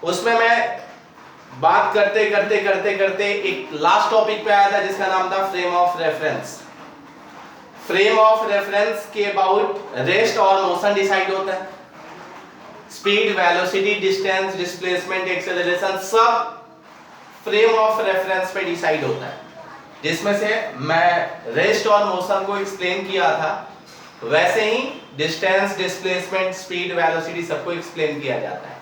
उसमें मैं बात करते करते करते करते एक लास्ट टॉपिक पे आया था जिसका नाम था frame of reference. Frame of reference के अबाउट रेस्ट और मोशन डिसाइड होता है, speed, velocity, distance, displacement, acceleration सब फ्रेम ऑफ रेफरेंस पे डिसाइड होता है। जिसमें से मैं रेस्ट और मोशन को एक्सप्लेन किया था, वैसे ही डिस्टेंस, डिस्प्लेसमेंट, स्पीड, वेलोसिटी सबको एक्सप्लेन किया जाता है।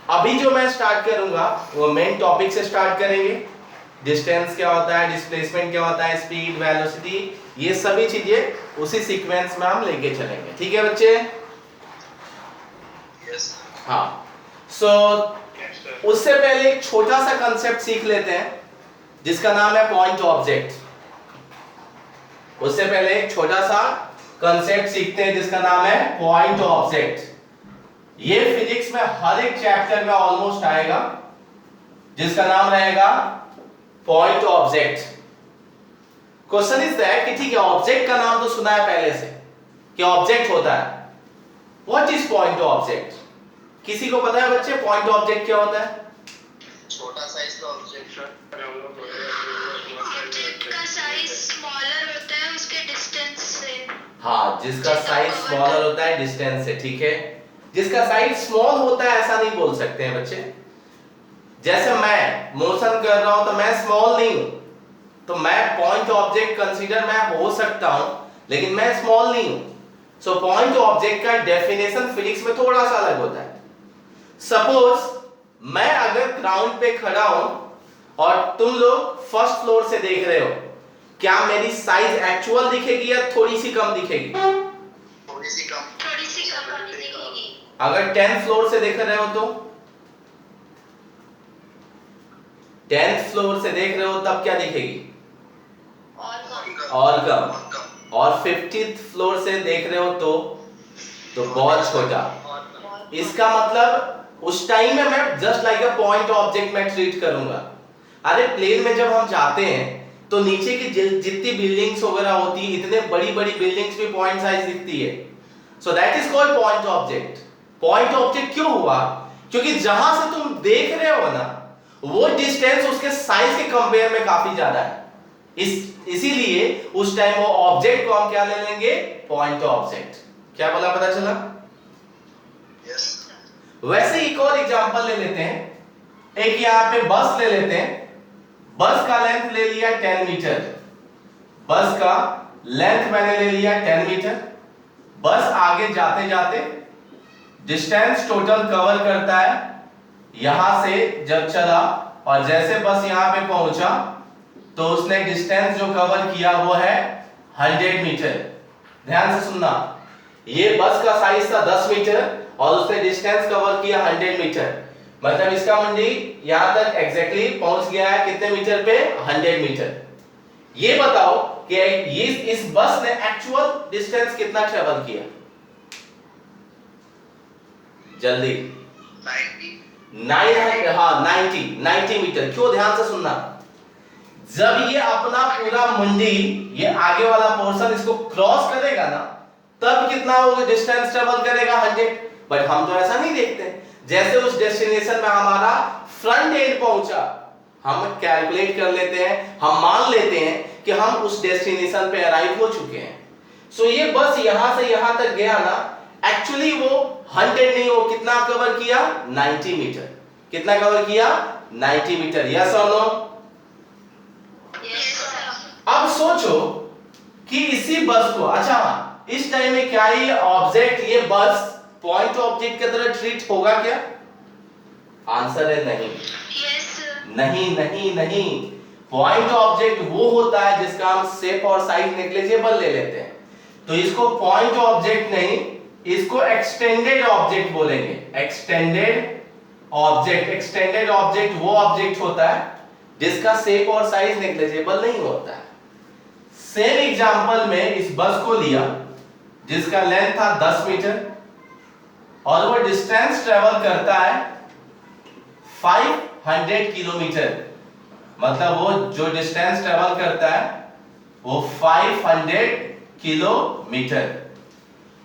अभी जो मैं स्टार्ट करूंगा वो मेन टॉपिक से स्टार्ट करेंगे। डिस्टेंस क्या होता है, डिस्प्लेसमेंट क्या होता है, स्पीड, वेलोसिटी, ये सभी चीजें उसी सीक्वेंस में हम लेके चलेंगे। ठीक है बच्चे? यस। हाँ, सो उससे पहले एक छोटा सा कंसेप्ट सीख लेते हैं जिसका नाम है पॉइंट ऑब्जेक्ट। उससे पहले एक छोटा सा कंसेप्ट सीखते हैं जिसका नाम है पॉइंट ऑब्जेक्ट। ये फिजिक्स में हर एक चैप्टर में ऑलमोस्ट आएगा, जिसका नाम रहेगा point object. Question is that कि ठीक है, ऑब्जेक्ट का नाम तो सुना है पहले से कि ऑब्जेक्ट होता है। What is point object? किसी को पता है बच्चे पॉइंट ऑब्जेक्ट क्या होता है? छोटा साइज का ऑब्जेक्ट ऑब्जेक्ट का साइज स्मॉलर होता है उसके डिस्टेंस से। हाँ, जिसका साइज स्मॉलर होता है डिस्टेंस से। ठीक है, जिसका साइज स्मॉल होता है ऐसा नहीं बोल सकते हैं बच्चे। जैसे मैं मोशन कर रहा हूं तो मैं स्मॉल नहीं हूं, तो मैं पॉइंट ऑब्जेक्ट कंसीडर मैं हो सकता हूं, लेकिन मैं स्मॉल नहीं हूं। सो पॉइंट ऑब्जेक्ट का डेफिनेशन फिजिक्स में थोड़ा सा अलग होता है। सपोज मैं अगर ग्राउंड पे खड़ा हूं और तुम लोग फर्स्ट फ्लोर से देख रहे हो, क्या मेरी साइज एक्चुअल दिखेगी या थोड़ी सी कम दिखेगी? थोड़ी सी कम दिखेगी। अगर 10th फ्लोर से देख रहे हो तो 10th फ्लोर से देख रहे हो तब क्या दिखेगी? और कम। और 50th फ्लोर से देख रहे हो तो बहुत छोटा। इसका मतलब उस टाइम में मैं just like a point object में ट्रीट करूंगा। अरे प्लेन में जब हम जाते हैं तो नीचे की जितनी बिल्डिंग्स वगैरह होती है, इतने बड़ी बड़ी बिल्डिंग्स भी पॉइंट साइज दिखती है। So that is called point object. Point object क्यों हुआ? क्योंकि जहां से तुम देख रहे हो ना, वो डिस्टेंस उसके साइज के कंपेयर में काफी ज्यादा है। इसीलिए उस टाइम वो ऑब्जेक्ट को हम क्या ले लेंगे? Point object. क्या बोला, पता चला? यस। वैसे एक और एग्जांपल ले लेते हैं। एक यहां पे बस ले लेते हैं। बस का लेंथ ले लिया 10 मीटर। बस का लेंथ मैंने ले लिया 10 मीटर। बस आगे जाते जाते डिस्टेंस टोटल कवर करता है, यहां से जब चला और जैसे बस यहां पे पहुंचा तो उसने डिस्टेंस जो कवर किया वो है 100 मीटर। ध्यान से सुनना, ये बस का साइज था 10 मीटर और उसने डिस्टेंस कवर किया 100 मीटर। मतलब इसका मंडी यहां तक एग्जैक्टली पहुंच गया है कितने मीटर पे? 100 मीटर। ये बताओ कि ये इस बस ने एक्चुअल डिस्टेंस कितना ट्रेवल किया? जल्दी। 90 मीटर। क्यों? ध्यान से सुनना, जब ये अपना पूरा मंडी, ये आगे वाला पोर्शन इसको क्रॉस करेगा ना, तब कितना होगा डिस्टेंस ट्रेवल करेगा? 100। बट हम तो ऐसा नहीं देखते। जैसे उस डेस्टिनेशन में हमारा फ्रंट एंड पहुंचा, हम कैलकुलेट कर लेते हैं, हम मान लेते हैं कि हम उस डेस्टिनेशन पे अराइव हो चुके हैं। सो ये बस यहां से यहां तक गया ना, एक्चुअली वो 100 नहीं, वो कितना कवर किया? 90 मीटर। कितना कवर किया? 90 मीटर। यस और नो? अब सोचो कि इसी बस को, अच्छा इस टाइम में क्या ये ऑब्जेक्ट, ये बस पॉइंट ऑब्जेक्ट की तरह ट्रीट होगा क्या? आंसर है नहीं। नहीं नहीं नहीं। पॉइंट ऑब्जेक्ट वो होता है जिसका हम शेप और साइज नेग्लिजिबल ले लेते हैं, तो इसको पॉइंट ऑब्जेक्ट नहीं, इसको एक्सटेंडेड ऑब्जेक्ट बोलेंगे। Extended object. एक्सटेंडेड ऑब्जेक्ट वो ऑब्जेक्ट होता है जिसका शेप और साइज नेग्लिजिबल नहीं होता है। सेम एग्जांपल में इस बस को लिया जिसका लेंथ था 10 मीटर और वो डिस्टेंस ट्रेवल करता है 500 किलोमीटर। मतलब वो जो डिस्टेंस ट्रेवल करता है वो 500 किलोमीटर।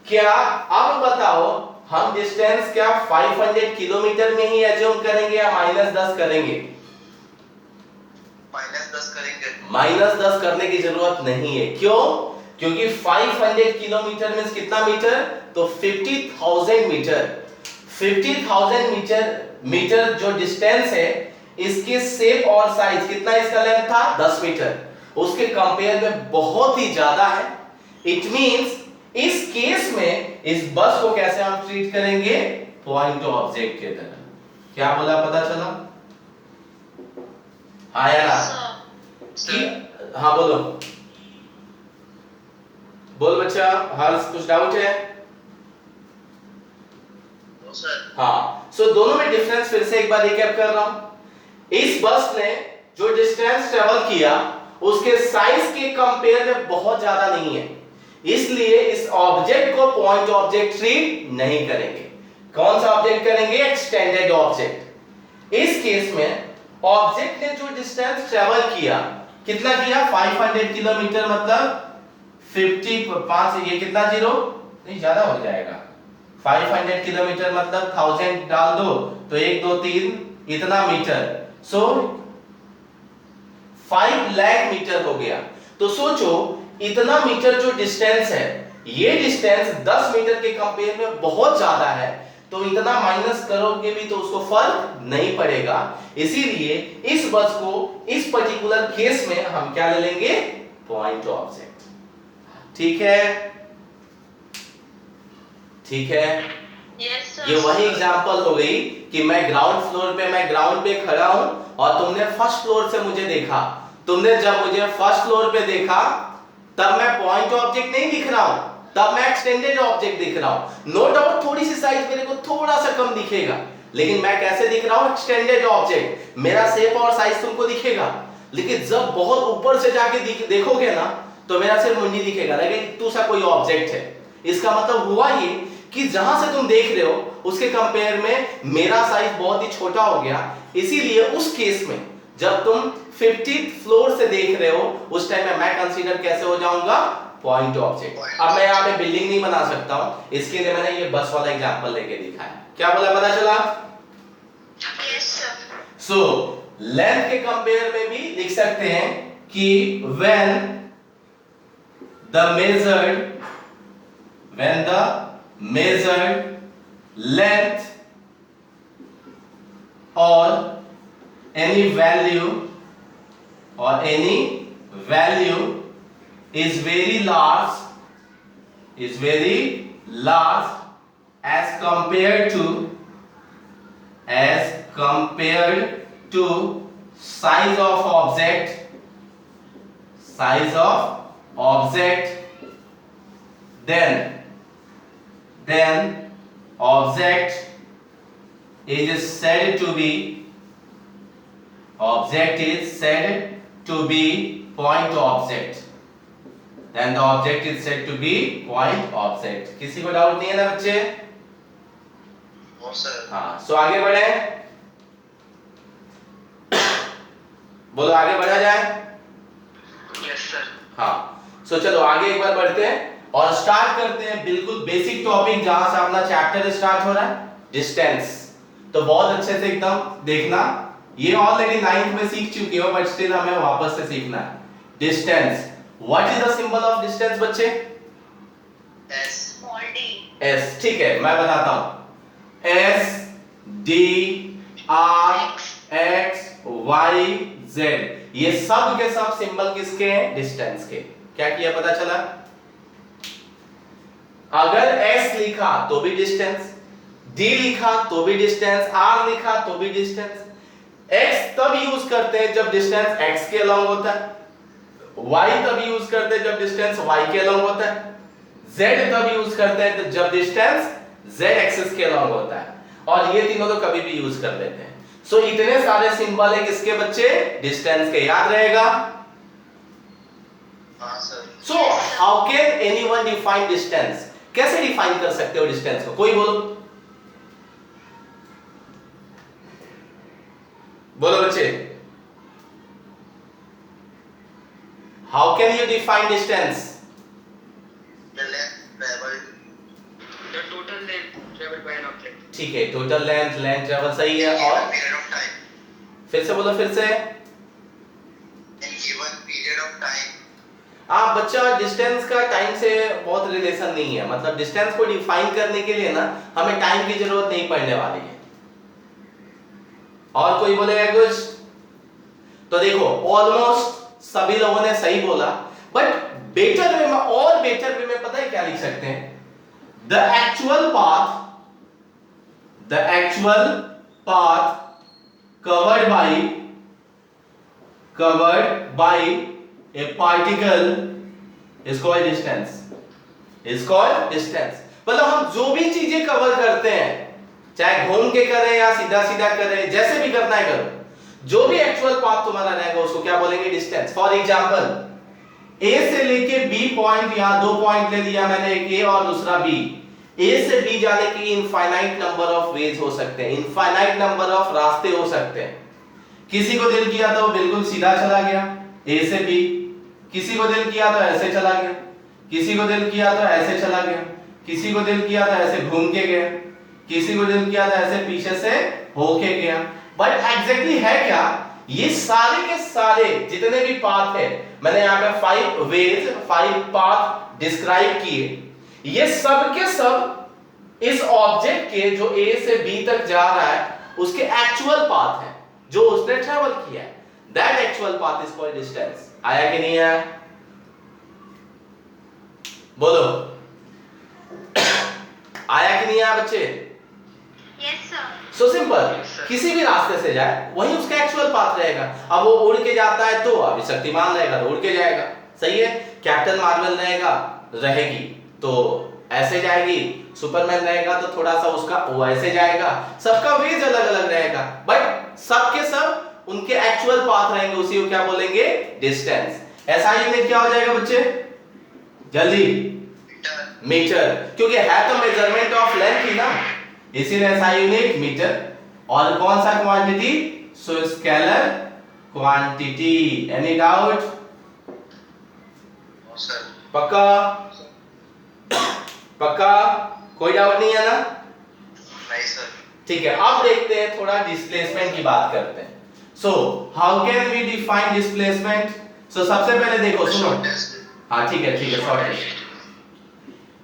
क्या अब बताओ हम डिस्टेंस क्या 500 किलोमीटर में ही एज्यूम करेंगे या -10 करेंगे? -10 करेंगे। -10 करने की जरूरत नहीं है। क्यों? क्योंकि 500 किलोमीटर में कितना मीटर? तो 50,000 मीटर। 50,000 मीटर जो डिस्टेंस है, इसके शेप और साइज कितना, इसका लेंथ था 10 मीटर, उसके कंपेयर में बहुत ही ज्यादा है। इट मींस इस केस में इस बस को कैसे हम ट्रीट करेंगे? पॉइंट ऑब्जेक्ट के तरह। क्या बोला, पता चला? हाँ या ना? हाँ बोलो, बोल बच्चा। हर्ष कुछ डाउट है? No sir. हाँ, सो दोनों में डिफरेंस फिर से एक बार रिकैप कर रहा हूं। इस बस ने जो डिस्टेंस ट्रेवल किया उसके साइज के कंपेयर में बहुत ज्यादा नहीं है, इसलिए इस ऑब्जेक्ट को पॉइंट ऑब्जेक्ट ट्रीट नहीं करेंगे। कौन सा ऑब्जेक्ट करेंगे? Extended object. इस केस में ऑब्जेक्ट ने जो डिस्टेंस ट्रेवल किया, कितना किया? 500 किलोमीटर, मतलब 55, ये कितना जीरो? नहीं, ज्यादा हो जाएगा। 500 किलोमीटर मतलब 1000 डाल दो तो 1 2 3 इतना मीटर, सो 5 लाख मीटर हो गया। तो सोचो इतना मीटर जो डिस्टेंस है, ये डिस्टेंस 10 मीटर के कंपेयर में बहुत ज्यादा है, तो इतना माइनस करोगे भी तो उसको फर्क नहीं पड़ेगा। इसीलिए इस बस को इस पर्टिकुलर केस में हम क्या ले लेंगे? Point object. ठीक है, ठीक है। Yes sir. ये वही एग्जांपल हो गई कि मैं ग्राउंड पे खड़ा हूं और तुमने फर्स्ट फ्लोर से मुझे देखा। तुमने जब मुझे फर्स्ट फ्लोर पे देखा तब मैं पॉइंट ऑब्जेक्ट नहीं दिख रहा हूं, तब मैं एक्सटेंडेड ऑब्जेक्ट दिख रहा हूं। नो डाउट थोड़ी सी साइज मेरे को थोड़ा सा कम दिखेगा, लेकिन मैं कैसे दिख रहा हूं? Extended object. मेरा शेप और साइज तुमको दिखेगा, लेकिन जब बहुत ऊपर से जाके देखोगे ना तो मेरा सिर्फ मुंडी दिखेगा, लेकिन तू सा कोई ऑब्जेक्ट है। इसका मतलब हुआ ये कि जहां से तुम देख रहे हो उसके कंपेयर में मेरा साइज बहुत ही छोटा हो गया। इसीलिए उस केस में जब तुम 50th फ्लोर से देख रहे हो उस टाइम में मैं कंसीडर कैसे हो जाऊंगा? Point object. अब मैं यहां पे बिल्डिंग नहीं बना सकता हूं, इसके लिए मैंने ये बस वाला एग्जांपल लेके दिखाया। क्या बोला, पता चला? Yes sir. सो लेंथ के कंपेयर में भी लिख सकते हैं कि when the measured length or any value is very large as compared to size of object, then object is said to be point object. Then the object is said to be point object. किसी को doubt नहीं है ना बच्चे? No sir. हाँ, so आगे बढ़े। बोलो आगे बढ़ा जाए? Yes sir. हाँ, सो चलो आगे एक बार बढ़ते हैं और स्टार्ट करते हैं बिल्कुल बेसिक टॉपिक जहां से अपना चैप्टर स्टार्ट हो रहा है, डिस्टेंस। तो बहुत अच्छे से एकदम देखना, ये ऑलरेडी 9th में सीख चुके हो बट स्टिल हमें वापस से सीखना है। Distance, what is the symbol of distance बच्चे? एस। Small D. एस, ठीक है मैं बताता हूं। S D R X Y Z, ये सब के सब सिंबल किसके हैं? डिस्टेंस के। क्या किया पता चला? अगर S लिखा तो भी डिस्टेंस, D लिखा तो भी डिस्टेंस, R लिखा तो भी डिस्टेंस। X तब यूज करते हैं जब डिस्टेंस X के अलोंग होता है, Y तब यूज करते हैं जब डिस्टेंस Y के अलोंग होता है, Z तब यूज करते हैं जब डिस्टेंस Z एक्सिस के अलोंग होता है, और ये तीनों तो कभी भी यूज कर लेते हैं। सो इतने सारे सिंबल है किसके बच्चे? डिस्टेंस के। याद रहेगा? हाँ sir. So how can anyone define distance? कैसे डिफाइन कर सकते हो डिस्टेंस को? कोई बोलो, बोलो बच्चे, how can you define distance? The length traveled. The total length traveled ठीक है, टोटल लेंथ, लेंथ ट्रेवल सही है। और पीरियड ऑफ टाइम, फिर से बोलो, फिर से। In given period of time. आप बच्चा डिस्टेंस का टाइम से बहुत रिलेशन नहीं है, मतलब डिस्टेंस को डिफाइन करने के लिए ना हमें टाइम की जरूरत नहीं पड़ने वाली है। और कोई बोलेगा कुछ? तो देखो ऑलमोस्ट सभी लोगों ने सही बोला, बट बेटर वे में, और बेटर वे में पता है क्या लिख सकते हैं? The actual path covered by a particle is called distance, मतलब हम जो भी चीजें कवर करते हैं, चाहे घूम के करें या सीधा सीधा करें, जैसे भी करना है करो, जो भी एक्चुअल पाथ तुम्हारा रहेगा उसको क्या बोलेंगे? डिस्टेंस। फॉर एग्जांपल A से लेके B पॉइंट, यहां दो पॉइंट ले लिया मैंने, एक A और दूसरा B। A से B जाने के इनफाइनाइट नंबर ऑफ वेज हो सकते हैं, इनफाइनाइट नंबर ऑफ रास्ते हो सकते हैं। किसी को दिल किया तो बिल्कुल सीधा चला गया A से B, किसी को दिल किया तो ऐसे चला गया, किसी को दिल किया तो ऐसे चला गया, किसी को दिल किया तो ऐसे घूम के गया, किसी को दिल किया तो ऐसे पीछे से होके गया। बट एग्जैक्टली है क्या? ये सारे के सारे जितने भी पाथ है, मैंने यहाँ पे 5 वेज, 5 पाथ डिस्क्राइब किए, ये सब के सब इस ऑब्जेक्ट के जो A से B तक जा रहा है उसके एक्चुअल पाथ है जो उसने ट्रेवल किया है। That actual path is called distance. आया कि नहीं आया? बोलो आया कि नहीं आया बच्चे? Yes sir. सो सिंपल, किसी भी रास्ते से जाए वही उसका एक्चुअल पाथ रहेगा। अब वो उड़ के जाता है तो अभी शक्तिमान रहेगा तो उड़ के जाएगा, सही है। कैप्टन मार्वल रहेगी तो ऐसे जाएगी, सुपरमैन रहेगा तो थोड़ा सा उसका वो ऐसे जाएगा, सबका वेज अलग अलग रहेगा, बट सबके सब उनके एक्चुअल पाथ रहेंगे, उसी को क्या बोलेंगे? डिस्टेंस। ऐसा यूनिट क्या हो जाएगा बच्चे? जल्दी, मीटर, क्योंकि है तो मेजरमेंट ऑफ लेंथ ही ना, इसीलिए ऐसा यूनिट मीटर। और कौन सा quantity? So scalar quantity. Any doubt? Sir पक्का? पक्का? कोई डाउट नहीं है ना? नहीं सर। ठीक है, अब देखते हैं थोड़ा डिस्प्लेसमेंट की बात करते हैं। So how can we define displacement? So सबसे पहले देखो, सुनो, हाँ ठीक है शॉर्टेस्ट।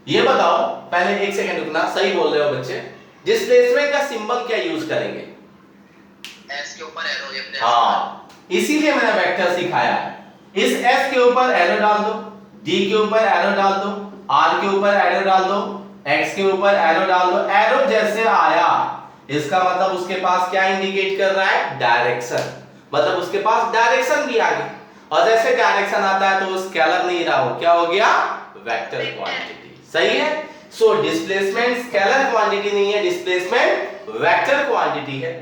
ये बताओ, पहले एक सेकंड रुकना, सही बोल रहे हो बच्चे। डिस्प्लेसमेंट का सिंबल क्या यूज करेंगे? एस के ऊपर एरो। ये हाँ, इसीलिए मैंने वेक्टर सिखाया है। इस एस के ऊपर एरो डाल दो, डी के ऊपर एरो डाल दो, आर के ऊपर एरो डाल दो, एक्स के ऊपर एरो डाल दो। एरो जैसे आया इसका मतलब उसके पास क्या इंडिकेट कर रहा है? डायरेक्शन, मतलब उसके पास डायरेक्शन भी आ गई। और जैसे डायरेक्शन आता है तो वो स्केलर नहीं रहा, वो क्या हो गया? Vector quantity. सही है। सो डिस्प्लेसमेंट स्केलर क्वांटिटी नहीं है, डिस्प्लेसमेंट वेक्टर क्वांटिटी है।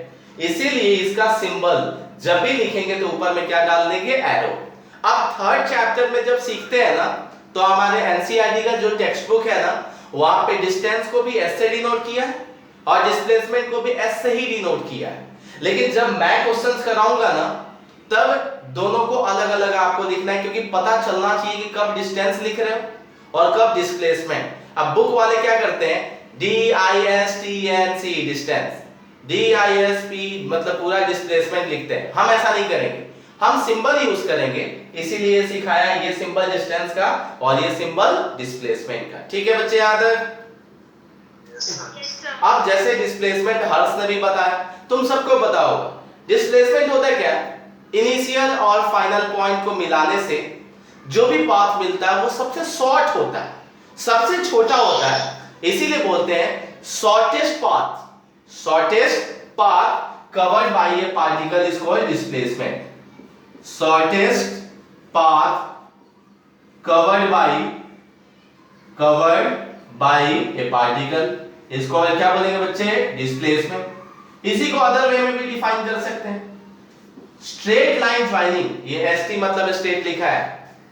इसीलिए इसका सिंबल जब भी लिखेंगे तो ऊपर में क्या डाल देंगे? एरो। अब थर्ड चैप्टर में जब सीखते हैं ना, तो हमारे एनसीईआरटी का जो टेक्स्ट बुक है ना, वहां पे डिस्टेंस को भी एस से डिनोट किया है और डिस्प्लेसमेंट को भी एस से ही डिनोट किया है। लेकिन जब मैं क्वेश्चंस कराऊंगा ना, तब दोनों को अलग अलग आपको लिखना है, क्योंकि पता चलना चाहिए कि कब डिस्टेंस लिख रहे हो और कब डिस्प्लेसमेंट। अब बुक वाले क्या करते हैं? DISTNC डिस्टेंस, DISP मतलब पूरा डिस्प्लेसमेंट लिखते हैं। हम ऐसा नहीं करेंगे, हम सिंबल यूज करेंगे। इसीलिए सिखाया ये सिंबल डिस्टेंस का और ये सिंबल डिस्प्लेसमेंट का। ठीक है बच्चे, याद है? Yes sir. अब जैसे डिस्प्लेसमेंट हर्ष ने भी बताया, तुम सबको पता होगा। डिस्प्लेसमेंट होता है क्या? इनिशियल और फाइनल पॉइंट को मिलाने से जो भी पाथ मिलता है वो सबसे शॉर्ट होता है, सबसे छोटा होता है। इसीलिए बोलते हैं shortest path covered by A particle is called displacement. Shortest path covered by A particle is called, क्या बोलेंगे बच्चे? डिस्प्लेसमेंट। इसी को अदर वे में भी डिफाइन कर सकते हैं। स्ट्रेट लाइन ज्वाइनिंग, ये एसटी मतलब स्ट्रेट लिखा है,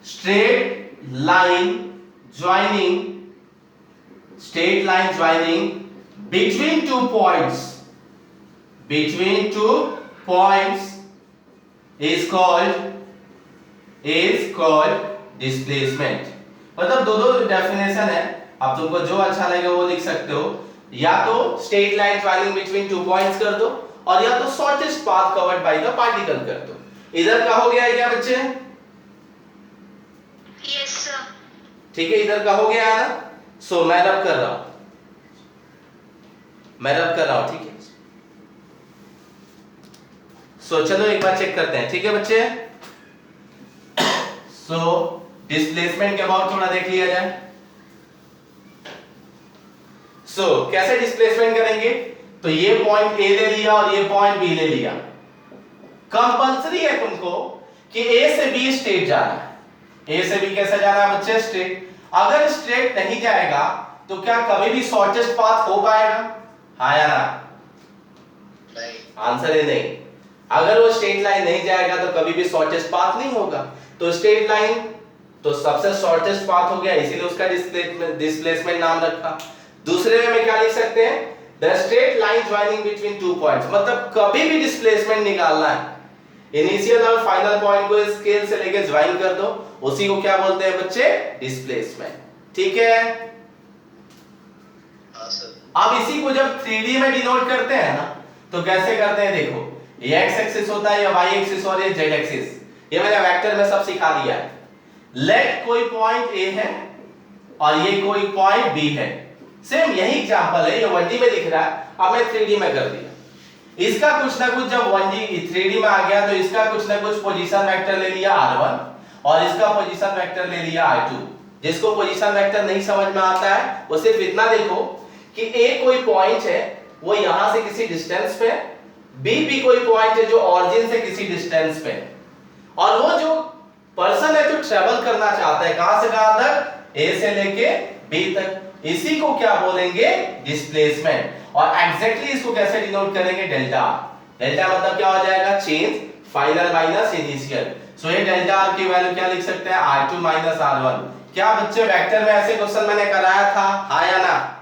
straight line joining between two points is called displacement। मतलब दो डेफिनेशन है, अब तुमको जो अच्छा लगे वो लिख सकते हो। या तो straight line joining between two points कर दो, और या तो shortest path covered by the particle कर दो। इधर का हो गया है क्या बच्चे? Yes sir. ठीक है, इधर का हो गया है ना। सो मैं रब कर रहा हूं, ठीक है। सो चलो एक बार चेक करते हैं, ठीक है बच्चे। सो डिस्प्लेसमेंट के अबाउट थोड़ा देख लिया जाए। सो कैसे डिस्प्लेसमेंट करेंगे? तो ये पॉइंट ए ले लिया और ये पॉइंट बी ले लिया। कंपलसरी है तुमको कि ए से बी स्ट्रेट जाना है। ए से बी कैसे जाना है बच्चे? स्ट्रेट। अगर स्ट्रेट नहीं जाएगा तो क्या कभी भी शॉर्टेस्ट पाथ हो पाएगा? हाँ या ना? नहीं। आंसर है नहीं। अगर वो स्ट्रेट लाइन नहीं जाएगा तो कभी भी शॉर्टेस्ट पाथ नहीं होगा। तो स्ट्रेट लाइन तो सबसे शॉर्टेस्ट पाथ हो गया, इसीलिए उसका डिस्प्लेसमेंट नाम रखा। दूसरे में क्या लिख सकते हैं? The straight line joining between two points, मतलब कभी भी डिस्प्लेसमेंट निकालना है, इनिशियल और फाइनल पॉइंट को स्केल से लेके ज्वाइन कर दो, उसी को क्या बोलते हैं बच्चे? डिस्प्लेसमेंट। ठीक है। हाँ सर। अब इसी को जब 3D में डिनोट करते हैं ना, तो कैसे करते हैं? देखो, ये x एक्सिस होता है, या y एक्सिस और ये z एक्सिस, ये मैंने वेक्टर में सब सिखा दिया है। लेट कोई पॉइंट a है और ये कोई पॉइंट b है। सेम यही एग्जांपल है, ये 1D में दिख रहा है, अब मैं 3D में कर दिया। इसका कुछ ना कुछ जब 1D 3D में आ गया तो इसका कुछ ना कुछ पोजीशन वेक्टर ले लिया r1 और इसका पोजीशन वेक्टर ले लिया r2। जिसको पोजीशन वेक्टर नहीं समझ में आता है वो सिर्फ इतना देखो कि a कोई पॉइंट है वो यहां से किसी डिस्टेंस पे, b भी कोई पॉइंट है जो ओरिजिन से किसी डिस्टेंस पे, और वो जो पर्सन है जो ट्रेवल करना चाहता है कहां से कहां तक? a से लेके b तक, इसी को क्या बोलेंगे? डिस्प्लेसमेंट। और एग्जैक्टली इसको कैसे डिनोट करेंगे? डेल्टा। डेल्टा मतलब क्या हो जाएगा? Change final minus initial. So ये डेल्टा r की वैल्यू क्या लिख सकते हैं? r2 minus r1। क्या बच्चे वेक्टर में ऐसे क्वेश्चन मैंने कराया था, हाँ या ना?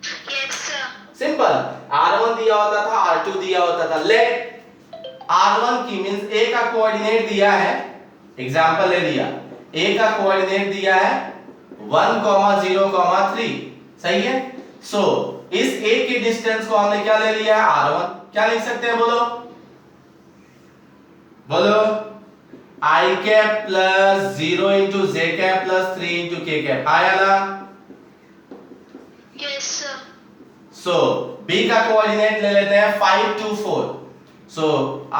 Yes sir. सिंपल, r1 दिया होता था, r2 दिया होता था। लेट r1 की मींस a का कोऑर्डिनेट दिया है, एग्जांपल ले लिया, a का कोऑर्डिनेट दिया है 1, 0, 3, सही है। सो इस a की डिस्टेंस को हमने क्या ले लिया है? r1। क्या लिख सकते हैं? बोलो बोलो। i cap plus 0 into j cap plus 3 into k cap, आया ना? Yes sir. सो b का कोऑर्डिनेट ले लेते हैं 5, 2, 4। सो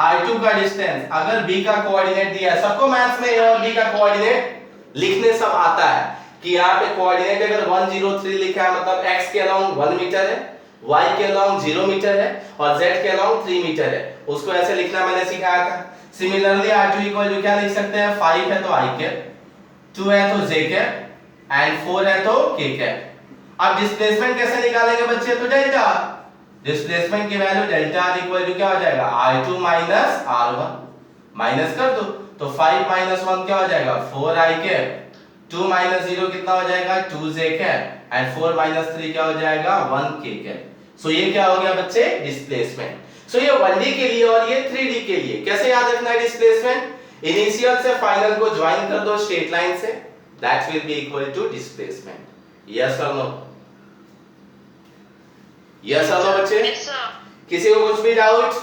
r2 का डिस्टेंस, अगर b का कोऑर्डिनेट दिया है, सबको मैथ्स में a और b का कोऑर्डिनेट लिखने सब आता है कि यहाँ पे कोऑर्डिनेट अगर 1, 0, 3 लिखा है मतलब x के अलोंग 1 मीटर है, y के अलोंग 0 मीटर है और z के अलोंग 3 मीटर है, उसको ऐसे लिखना मैंने सिखाया था। सिमिलरली r2 इक्वल टू क्या लिख सकते हैं? 5 है तो i कैप, 2 है तो j कैप एंड 4 है तो k कैप। अब डिस्प्लेसमेंट कैसे निकालेंगे बच्चे? तो डेल्टा। डिस्प्लेसमेंट की value delta r equal to क्या हो जाएगा? r2 माइनस r1, माइनस कर दो तो 5 माइनस 1 क्या हो जाएगा? 4i कैप, 2 माइनस 0 कितना हो जाएगा? 2j कैप एंड 4 माइनस 3 क्या हो जाएगा? 1k cap. सो ये क्या हो गया बच्चे? डिस्प्लेसमेंट। सो ये 1D के लिए और ये 3D के लिए कैसे याद रखना है डिस्प्लेसमेंट? इनिशियल से फाइनल को ज्वाइन कर दो स्ट्रेट लाइन से, that will be equal to displacement. Yes और नो? यस और नो बच्चे? Yes sir. किसी को कुछ भी डाउट?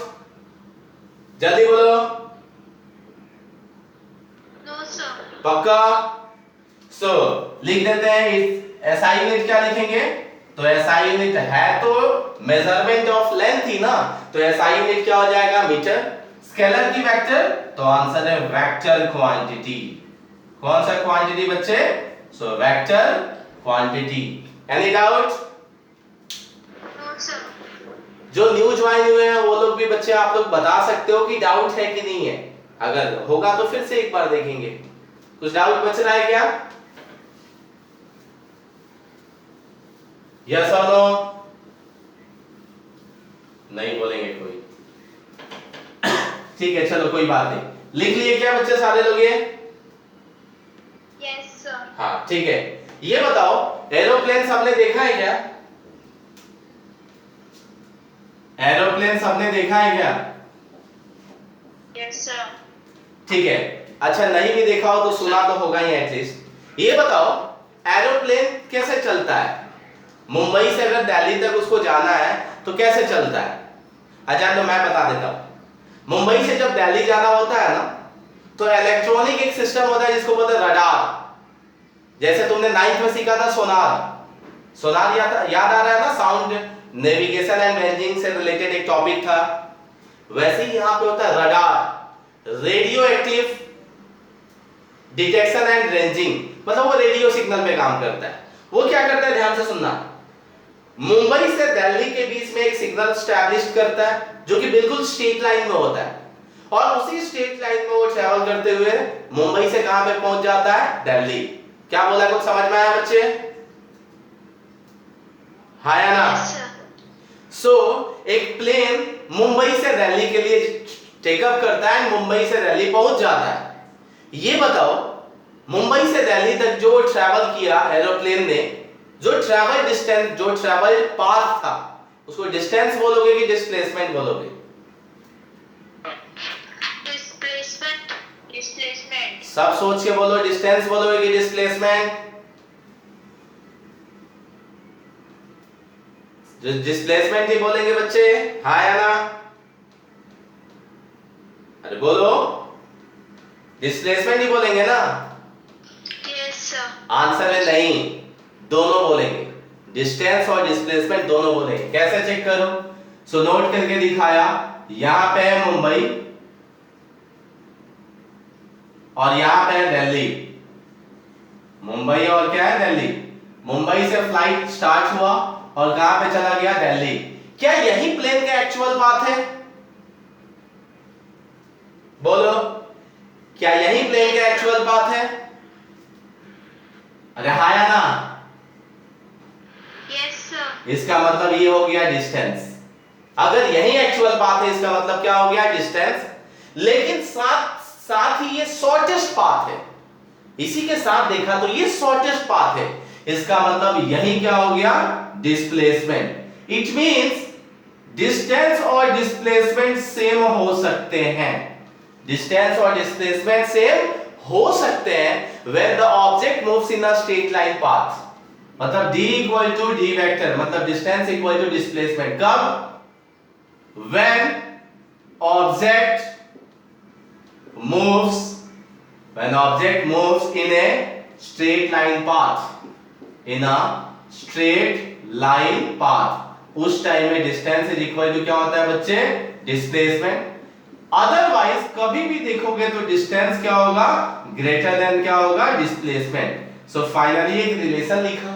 जल्दी बोलो। No sir. पक्का? सो लिख देते हैं। SI यूनिट क्या लिखेंगे? तो SI यूनिट है तो मेजरमेंट ऑफ लेंथ ही ना, तो SI यूनिट क्या हो जाएगा? मीटर। स्केलर की वेक्टर, तो आंसर है वेक्टर क्वांटिटी। कौन सा क्वांटिटी बच्चे? So vector quantity. Any doubt? No sir. जो न्यू ज्वाइन हुए हैं वो लोग भी बच्चे आप लोग बता सकते हो कि डाउट है कि नहीं है, अगर होगा तो फिर से एक बार देखेंगे। कुछ डाउट बच रहा है क्या? यस और नो? नहीं बोलेंगे कोई। ठीक है चलो कोई बात नहीं। लिख लिए क्या बच्चे सारे लोग ये? Yes sir. हाँ ठीक है। ये बताओ एरोप्लेन सबने देखा है क्या? एरोप्लेन सबने देखा है क्या? Yes sir. ठीक है। अच्छा नहीं भी देखा हो तो सुना तो होगा ही एटलीस्ट। ये बताओ एरोप्लेन कैसे चलता है? मुंबई से अगर दिल्ली तक उसको जाना है तो कैसे चलता है? अच्छा तो मैं बता देता हूं। मुंबई से जब दिल्ली जाना होता है ना तो इलेक्ट्रॉनिक एक सिस्टम होता है जिसको बोलते हैं रडार। जैसे तुमने 9th में सीखा था सोनार, सोनार याद आ रहा है ना, साउंड नेविगेशन एंड रेंजिंग से रिलेटेड एक टॉपिक था। वैसे ही यहां पे होता है radar, radio active detection and ranging, मतलब वो रेडियो सिग्नल पे काम करता है। वो क्या करता है, ध्यान से सुनना, मुंबई से दिल्ली के बीच में एक सिग्नल स्टैब्लिश करता है जो कि बिल्कुल स्ट्रेट लाइन में होता है, और उसी स्ट्रेट लाइन में वो ट्रैवल करते हुए मुंबई से कहां पे पहुंच जाता है, दिल्ली। क्या बोला, कुछ समझ में आया बच्चे? हाँ या ना? सो एक प्लेन मुंबई से दिल्ली के लिए टेकअप करता है, मुंबई से दिल्ली पहुंच जाता है। ये बताओ मुंबई से दिल्ली तक जो ट्रैवल किया एरोप्लेन ने, जो ट्रैवल डिस्टेंस, जो ट्रैवल पाथ था, उसको डिस्टेंस बोलोगे कि डिस्प्लेसमेंट बोलोगे? डिस्प्लेसमेंट। डिस्प्लेसमेंट। सब सोच के बोलो, डिस्टेंस बोलोगे कि डिस्प्लेसमेंट? डिस्प्लेसमेंट ही बोलेंगे बच्चे, हाँ या ना? अरे बोलो, डिस्प्लेसमेंट ही बोलेंगे ना? Yes sir. आंसर है नहीं, दोनों बोलेंगे, डिस्टेंस और डिस्प्लेसमेंट दोनों बोलेंगे। कैसे चेक करो? सो नोट करके दिखाया, यहां पे है मुंबई और यहां पे है दिल्ली। मुंबई और क्या है, दिल्ली। मुंबई से फ्लाइट स्टार्ट हुआ और कहां पे चला गया, दिल्ली। क्या यही प्लेन का एक्चुअल पाथ है? बोलो, क्या यही प्लेन का एक्चुअल पाथ है? अरे हाँ या ना? Yes sir. इसका मतलब ये हो गया डिस्टेंस। अगर यही एक्चुअल पाथ है इसका मतलब क्या हो गया, डिस्टेंस। लेकिन साथ ही ये शॉर्टेस्ट पाथ है, इसी के साथ देखा तो ये शॉर्टेस्ट पाथ है, इसका मतलब यही क्या हो गया, डिस्प्लेसमेंट। इट मींस डिस्टेंस और डिस्प्लेसमेंट सेम हो सकते हैं, डिस्टेंस और डिस्प्लेसमेंट सेम हो सकते हैं when the object moves in a straight line path। मतलब d equal to d vector, मतलब distance equal to displacement। कब? when object moves in a straight line path, in a straight line path, उस time में distance is equal to क्या होता है बच्चे, displacement. Otherwise कभी भी देखोगे तो डिस्टेंस क्या होगा, ग्रेटर देन क्या होगा, डिस्प्लेसमेंट। सो फाइनली एक रिलेशन लिखा,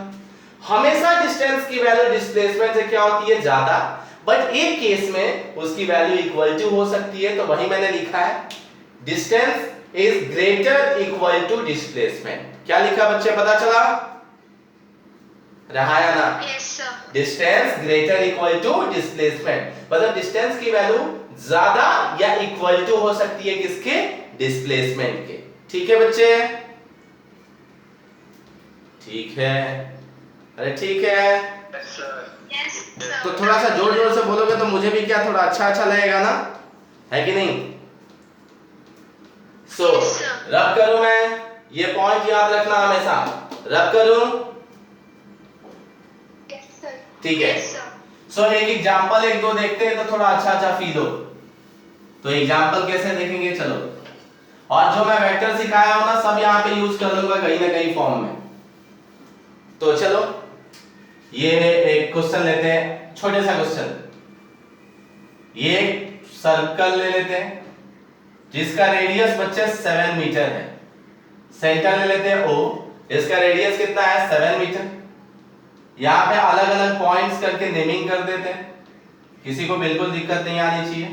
हमेशा डिस्टेंस की वैल्यू डिस्प्लेसमेंट से क्या होती है, ज्यादा, बट एक केस में उसकी वैल्यू इक्वल टू हो सकती है, तो वही मैंने लिखा है, distance is greater equal to displacement. क्या लिखा बच्चे, पता चला रहा है ना? Yes sir. Distance greater equal to displacement, मतलब डिस्टेंस की वैल्यू ज्यादा या इक्वल टू हो सकती है किसके, डिस्प्लेसमेंट के। ठीक है बच्चे? ठीक है, अरे ठीक है। Yes sir. तो थोड़ा सा जोर जोर से बोलोगे तो मुझे भी क्या थोड़ा अच्छा लगेगा ना, है कि नहीं? सो रब करूं मैं, ये पॉइंट याद रखना हमेशा, रब करूं, ठीक है? सो एक एग्जांपल एक दो देखते हैं तो थोड़ा अच्छा फील हो। तो एग्जांपल कैसे देखेंगे, चलो, और जो मैं वेक्टर सिखाया हूं ना सब यहां पे यूज कर लूंगा कहीं ना कहीं फॉर्म में। तो चलो ये एक क्वेश्चन लेते हैं, छोटे सा क्वेश्चन। ये सर्कल ले लेते हैं जिसका रेडियस बच्चे 7 मीटर है, सेंटर ले लेते हैं O, इसका रेडियस कितना है, 7 मीटर। यहाँ पे अलग अलग पॉइंट्स करके नेमिंग कर देते हैं, किसी को बिल्कुल दिक्कत नहीं आनी चाहिए।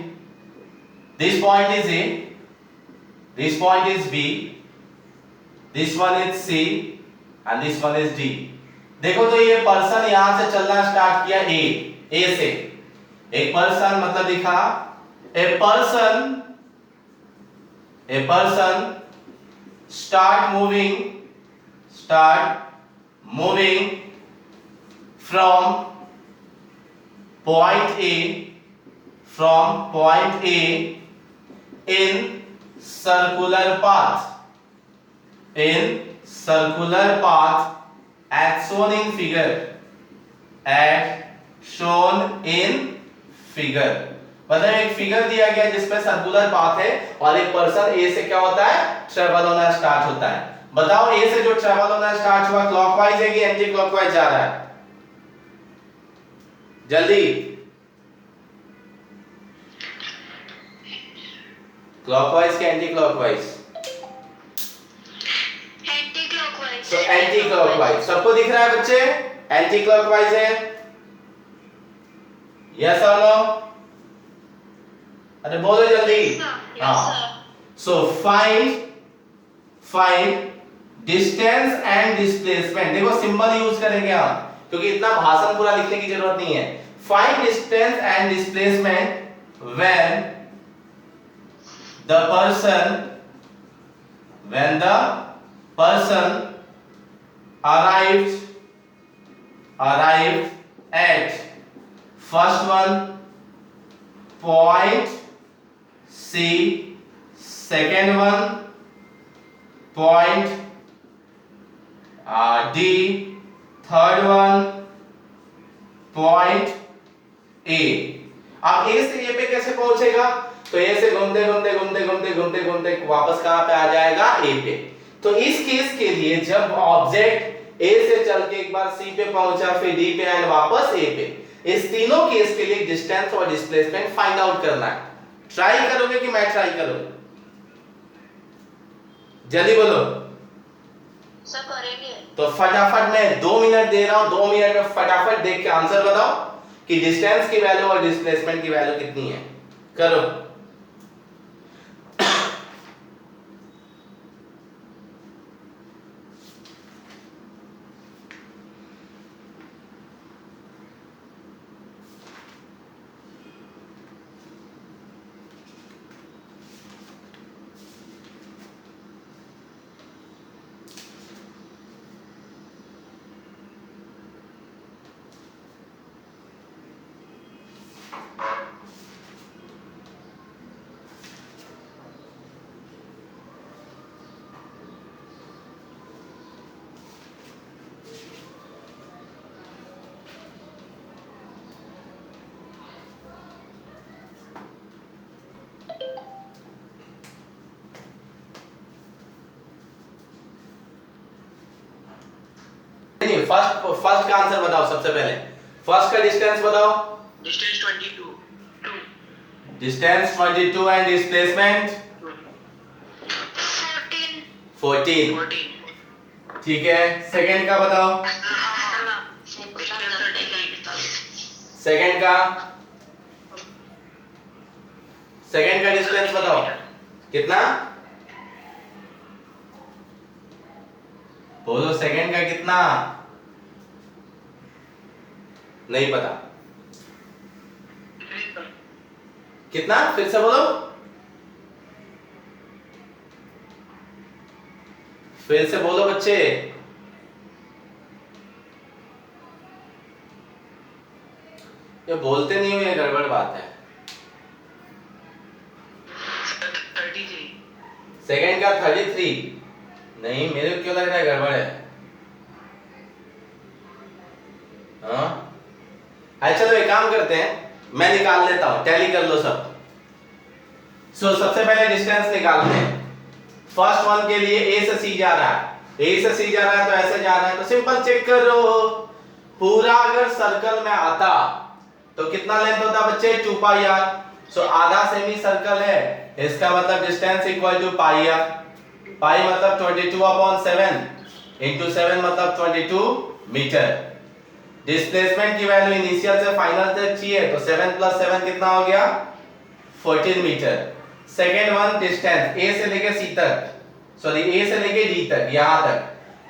This point is A, this point is B, this one is C and this one is D। देखो तो ये पर्सन यहां से चलना स्टार्ट किया A से, एक पर्सन मतलब दिखा, a person start moving from point A in circular path as shown in figure as shown in figure। मतलब एक फिगर दिया गया जिसमें सर्कुलर पाथ है और एक पर्सन ए से क्या होता है, ट्रेवल होना स्टार्ट होता है। बताओ ए से जो ट्रेवल होना स्टार्ट हुआ क्लॉकवाइज है कि एंटी क्लॉकवाइज जा रहा है? जल्दी, क्लॉकवाइज के एंटी क्लॉकवाइज? Anti clockwise. तो एंटी क्लॉकवाइज सबको दिख रहा है बच्चे? एंटी क्लॉकवाइज है, यस और नो? अरे बोलो जल्दी। हाँ, so find distance and displacement. देखो सिंबल यूज करेंगे हम क्योंकि इतना भाषण पूरा लिखने की जरूरत नहीं है। Find distance and displacement when the person arrived at first one point C, second one point D, third one point A। अब A से A पे कैसे पहुंचेगा? तो ए से घूमते घूमते वापस कहां पे आ जाएगा? ए पे। तो इस केस के लिए जब ऑब्जेक्ट ए से चल के एक बार सी पे पहुंचा, फिर डी पे एंड वापस ए पे, इस तीनों केस के लिए डिस्टेंस और डिस्प्लेसमेंट फाइंड आउट करना है। ट्राई करोगे कि मैं ट्राई करूं? जल्दी बोलो। सब करेंगे। तो फटाफट मैं 2 मिनट दे रहा हूं, 2 मिनट में फटाफट देख के आंसर बताओ कि डिस्टेंस की वैल्यू और डिस्प्लेसमेंट की वैल्यू कितनी है। करो। फर्स्ट का आंसर बताओ सबसे पहले। फर्स्ट का डिस्टेंस बताओ। Distance 22 distance 22 and displacement 14। ठीक है, सेकंड का बताओ। सेकंड का डिस्टेंस बताओ कितना? बोलो सेकंड का कितना? नहीं पता कितना? फिर से बोलो, फिर से बोलो बच्चे। ये बोलते नहीं हो, ये गड़बड़ बात है। 33। सेकंड का 33? नहीं, मेरे को क्यों लग रहा है गड़बड़ है। हाँ, चलो एक काम करते हैं, मैं निकाल लेता हूं, टैली कर लो सब। सबसे पहले डिस्टेंस निकालते हैं। फर्स्ट वन के लिए ए से सी जा रहा है, ए से सी जा रहा है तो ऐसे जा रहा है, तो सिंपल चेक करो। पूरा अगर सर्कल में आता तो कितना लेंथ होता बच्चे? 2 पाई आर। आधा सेमी सर्कल है, इसका मतलब distance equal to pi r. Pi मतलब 22/7 इंटू 7 मतलब 22 मीटर। डिस्प्लेसमेंट की वैल्यू इनिशियल से फाइनल तक चाहिए, तो 7 + 7 कितना हो गया? 14 मीटर। सेकेंड वन डिस्टेंस ए से लेके सी तक, सॉरी ए से लेके डी तक, यहां तक।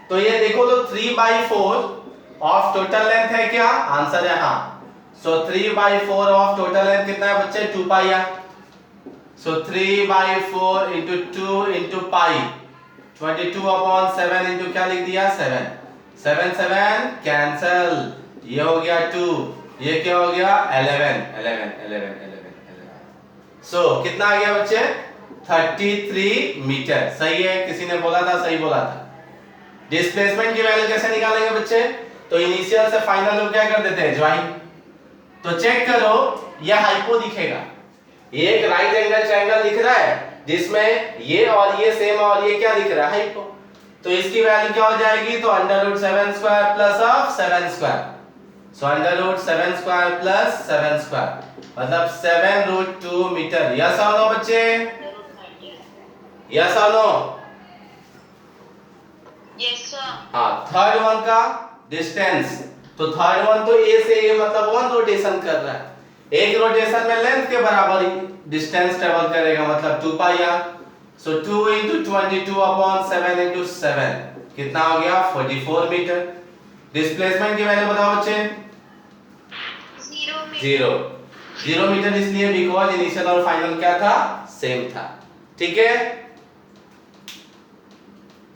तो ये देखो तो 3/4 ऑफ टोटल लेंथ है क्या? आंसर है हाँ। 3/4 ऑफ टोटल लेंथ कितना है बच्चे? 2 pi r. 3/4 into 2 into pi, 22/7 into क्या लिख दिया? 7। 7 7 कैंसल, ये हो गया 2, ये क्या हो गया? 11। कितना आ गया बच्चे? 33 मीटर। सही है, किसी ने बोला था, सही बोला था। डिस्प्लेसमेंट की वैल्यू कैसे निकालेंगे बच्चे? तो इनिशियल से फाइनल को क्या कर देते हैं, ज्वाइन। तो चेक करो, यह हाइपो दिखेगा, ये एक राइट एंगल ट्रायंगल दिख रहा है जिसमें ये और ये सेम और ये क्या दिख रहा है, हाइपो। तो इसकी वैल्यू क्या हो जाएगी, तो √7 square plus of 7 square, so √7 square plus 7 square मतलब 7√2 मीटर। यस और नो बच्चे, यस और नो? Yes sir. हाँ, थर्ड वन का डिस्टेंस, तो थर्ड वन तो ए से ए मतलब 1 रोटेशन कर रहा है, एक रोटेशन में लेंथ के बराबर डिस्टेंस ट्रेवल करेगा मतलब 2 पाई आर। सो 2 × 22/7 × 7 कितना हो गया, 44 मीटर। डिस्प्लेसमेंट की वैल्यू बताओ बच्चे, 0 मीटर, इसलिए बिकॉज इनिशियल और फाइनल क्या था, सेम था। ठीक है,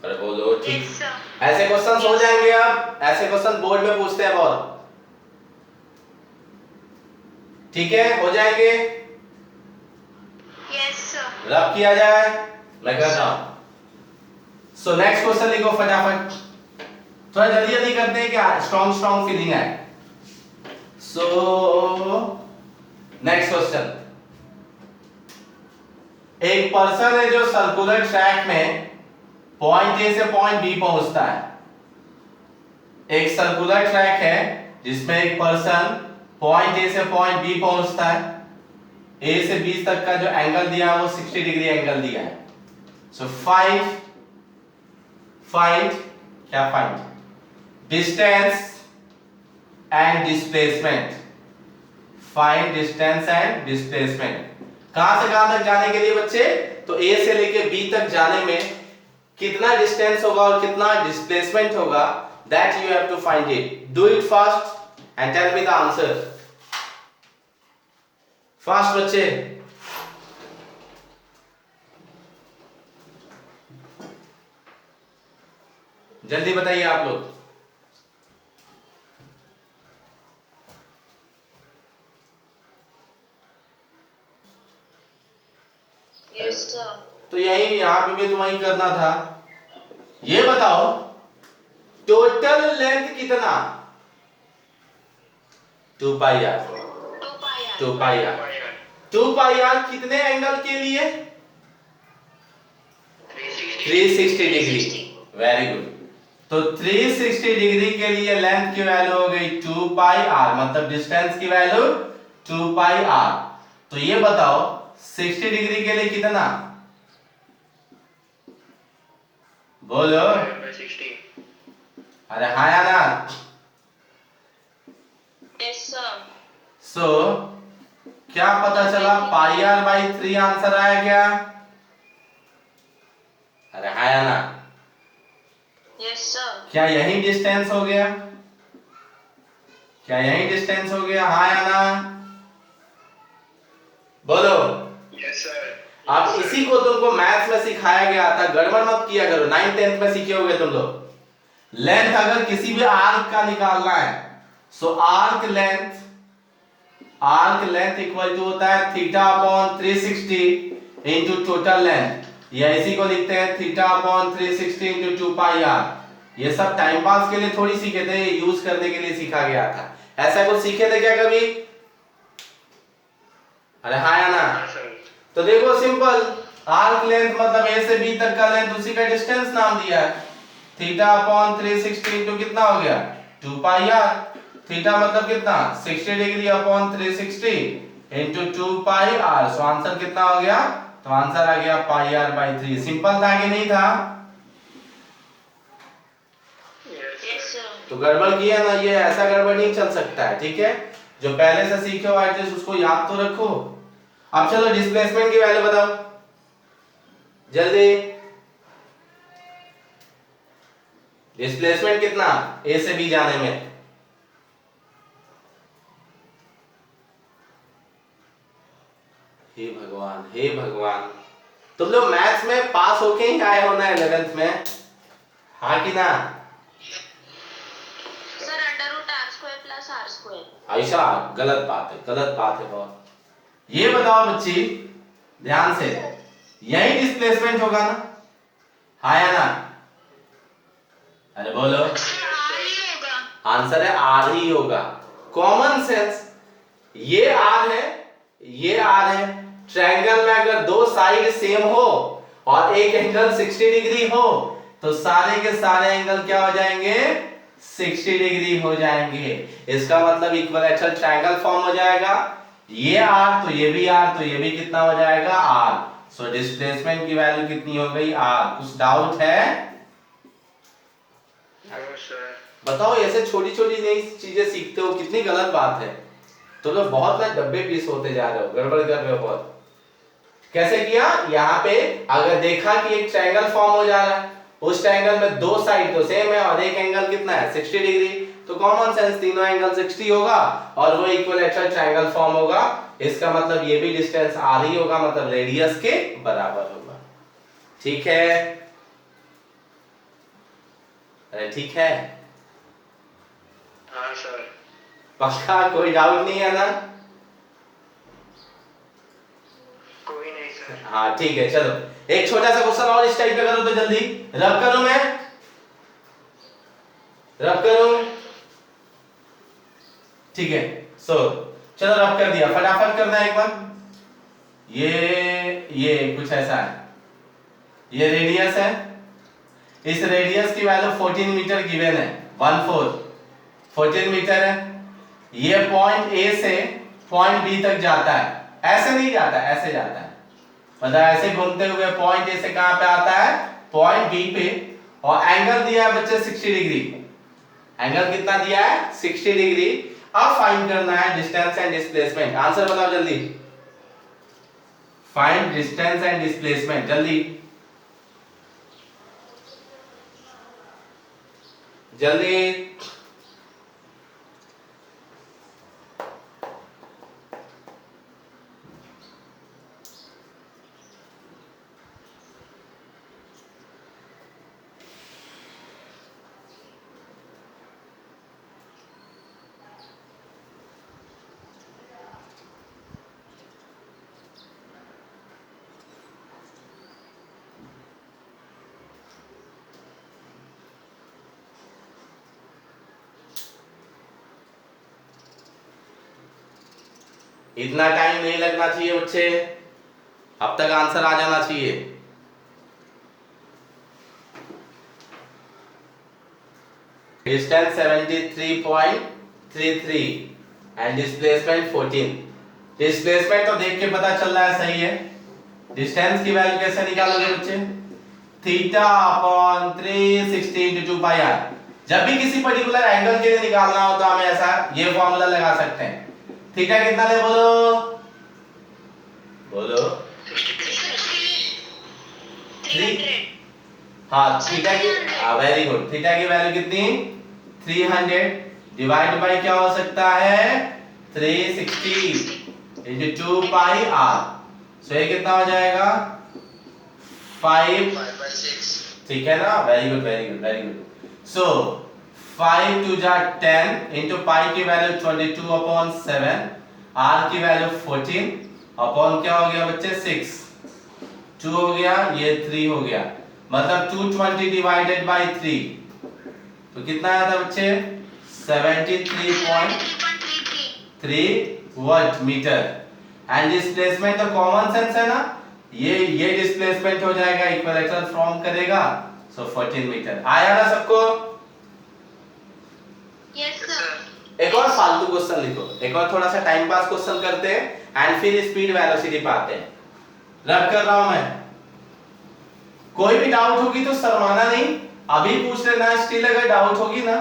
अरे बोलो ठीक। Yes sir. ऐसे क्वेश्चंस हो जाएंगे, अब ऐसे क्वेश्चन बोर्ड में पूछते हैं बहुत। ठीक है, हो जाएंगे, यस सर। रब किया जाए, मैं करता हूं। सो नेक्स्ट क्वेश्चन लिखो फटाफट, थोड़ा जल्दी जल्दी करते हैं, क्या स्ट्रॉन्ग फीलिंग है। सो नेक्स्ट क्वेश्चन, एक पर्सन है जो सर्कुलर ट्रैक में पॉइंट ए से पॉइंट बी पहुंचता है। एक सर्कुलर ट्रैक है जिसमें एक पर्सन पॉइंट ए से पॉइंट बी पहुंचता है, ए से बी तक का जो एंगल दिया है वो 60 डिग्री एंगल दिया है। सो फाइंड क्या, find distance and displacement, find distance and displacement. कहां से कहां तक जाने के लिए बच्चे, तो ए से लेके बी तक जाने में कितना डिस्टेंस होगा और कितना डिस्प्लेसमेंट होगा, that you have to find it. Do it fast and tell me the answer fast बच्चे। जल्दी बताइए आप लोग। Yes sir. तो यही यहां पे भी तो वही करना था। ये बताओ टोटल लेंथ कितना, 2 pi r, 2 pi r, 2 pi r कितने एंगल के लिए, 360 डिग्री। Very good. तो 360 डिग्री के लिए लेंथ की वैल्यू हो गई 2 पाई आर, मतलब डिस्टेंस की वैल्यू 2 पाई आर। तो ये बताओ 60 डिग्री के लिए कितना, बोलो। अरे हाँ या ना। Yes sir. सो क्या पता चला, पाई आर बाई 3 आंसर आया क्या, अरे हाँ या ना। Yes sir. क्या यही डिस्टेंस हो गया, क्या यही डिस्टेंस हो गया, हाँ या ना, बोलो। Yes sir. अब इसी को तुमको मैथ्स में सिखाया गया था, गड़बड़ मत किया करो, 9th 10th में सीखे होगे तुम लोग। लेंथ अगर किसी भी आर्क का निकालना है, सो आर्क लेंथ इक्वल टू होता है θ/360 इंटू टोटल लेंथ, या इसी को लिखते हैं θ/360 इंटू 2 पाई आर। ये सब टाइम पास के लिए थोड़ी सीखे थे, यूज करने के लिए सीखा गया था। ऐसा कुछ सीखे थे क्या कभी, अरे हाँ या ना। तो देखो सिंपल, आर्क लेंथ मतलब ए से बी तक का लेंथ, उसी का डिस्टेंस नाम दिया है, θ/360 इंटू कितना हो गया, 2 पाई आर। थीटा मतलब कितना, 60 degree upon 360 into 2 pi R. So answer कितना हो गया, तो आंसर आ गया पाई आर बाई 3। सिंपल था कि नहीं था, यस सर। तो गड़बड़ किया ना, ये ऐसा गड़बड़ नहीं चल सकता है। ठीक है, जो पहले से सीखे हो एटलीस्ट उसको याद तो रखो। अब चलो डिस्प्लेसमेंट की वैल्यू बताओ जल्दी। डिस्प्लेसमेंट कितना ए से बी जाने में, हे भगवान हे भगवान। तुम लोग मैथ्स में पास होके ही आए हो ना 11th में, हाँ कि ना। Sir √r² + r²। ऐसा गलत बात है, गलत बात है बहुत। ये बताओ बच्ची ध्यान से, यही डिस्प्लेसमेंट होगा ना, हाँ या ना, अरे बोलो। सर r ही होगा। आंसर है आर ही होगा। कॉमन सेंस, ये आर है, ये आर है। ट्रायंगल में अगर दो साइड सेम हो और एक एंगल 60 डिग्री हो तो सारे के सारे एंगल क्या हो जाएंगे, 60 डिग्री हो जाएंगे। इसका मतलब इक्विलैटरल ट्रायंगल फॉर्म हो जाएगा। ये आर तो ये भी आर, तो ये भी कितना हो जाएगा आर। सो डिस्प्लेसमेंट की वैल्यू कितनी हो गई आर। कुछ डाउट है? बताओ, ऐसे छोटी छोटी नई चीजें सीखते हो, कितनी गलत बात है। तो लोग बहुत ना डब्बे पीस होते जा रहे हो, गड़बड़ कर रहे हो बहुत। कैसे किया, यहाँ पे अगर देखा कि एक ट्रायंगल फॉर्म हो जा रहा है, उस ट्रायंगल में दो साइड तो सेम है और एक एंगल कितना है 60 डिग्री, तो कॉमन सेंस तीनों एंगल 60 होगा और वो इक्विलैटरल ट्रायंगल फॉर्म होगा। इसका मतलब ये भी डिस्टेंस आर ही होगा, मतलब रेडियस के बराबर होगा। ठीक है? अरे ठीक है, हाँ सर। पक्का? कोई डाउट नहीं है ना? कोई नहीं सर। हाँ ठीक है, चलो एक छोटा सा क्वेश्चन और इस टाइप का करो तो जल्दी रब करूं, मैं रब करूं? ठीक है, सो चलो रब कर दिया, फटाफट करना है एक बार। ये कुछ ऐसा है, ये रेडियस है, इस रेडियस की वैल्यू 14 मीटर गिवन है, 14 मीटर है। ये पॉइंट ए से पॉइंट बी तक जाता है, ऐसे नहीं जाता, ऐसे जाता है, मतलब ऐसे घूमते हुए पॉइंट ए से कहां पे आता है, पॉइंट बी पे। और एंगल दिया है बच्चे 60 डिग्री, एंगल कितना दिया है 60 डिग्री। अब फाइंड करना है डिस्टेंस एंड डिस्प्लेसमेंट। आंसर बताओ जल्दी, फाइंड डिस्टेंस एंड डिस्प्लेसमेंट जल्दी जल्दी। इतना टाइम नहीं लगना चाहिए बच्चे, अब तक आंसर आ जाना चाहिए। Distance 73.33 and displacement 14। डिस्प्लेसमेंट तो देख के पता चल रहा है सही है। डिस्टेंस की वैल्यू कैसे निकालोगे बच्चे, theta upon 360 into 2 pi R. जब भी किसी पर्टिकुलर एंगल के लिए निकालना हो तो हम ऐसा ये फॉर्मूला लगा सकते हैं। थीटा कितना ले, बोलो बोलो। 300। हाँ थीटा की, वेरी गुड। थीटा की वैल्यू कितनी 300 डिवाइड बाय क्या हो सकता है 360 into 2 पाई आर। सो ये कितना हो जाएगा 5/6। ठीक है ना, very good very good very good. So 5 2 जा 10 into पाई की वैल्यू 22/7, आर की वैल्यू 14 अपॉन क्या हो गया बच्चे 6, 2 हो गया, ये 3 हो गया, मतलब 220 डिवाइडेड बाय 3 तो कितना आया था बच्चे 73.3 वॉट मीटर। एंड डिस्प्लेसमेंट तो कॉमन सेंस है ना, ये डिस्प्लेसमेंट हो जाएगा, इक्विलैटरल फॉर्म करेगा, सो 14 मीटर। आया ना सबको? Yes sir. एक और फालतू क्वेश्चन लिखो, एक और थोड़ा सा टाइम पास क्वेश्चन करते हैं एंड फिर स्पीड वेलोसिटी पे आते हैं। रब कर रहा हूं मैं, कोई भी डाउट होगी तो शर्माना नहीं, अभी पूछ लेना। स्टिल अगर डाउट होगी ना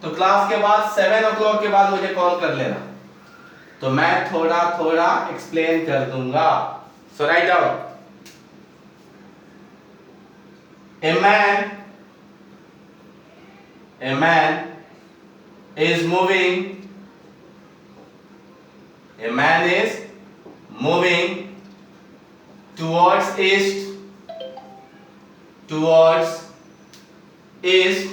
तो क्लास के बाद 7 o'clock के बाद मुझे कॉल कर लेना, तो मैं थोड़ा थोड़ा एक्सप्लेन कर दूंगा। So right down, a man is moving towards east towards east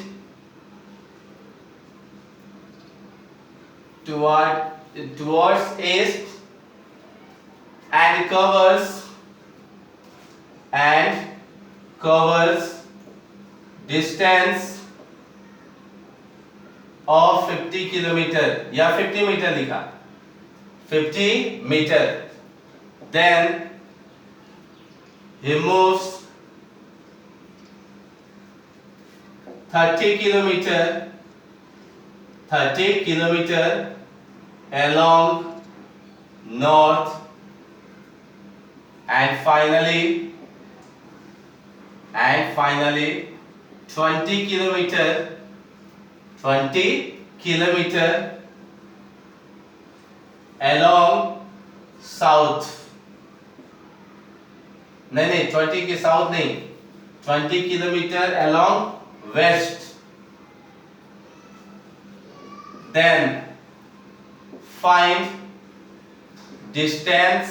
and covers distance of 50 kilometer या 50 मीटर लिखा, 50 metre, then he moves 30 kilometer along north and finally 20 kilometer along south, नहीं 20 के साउथ नहीं, 20 kilometre along west, then find distance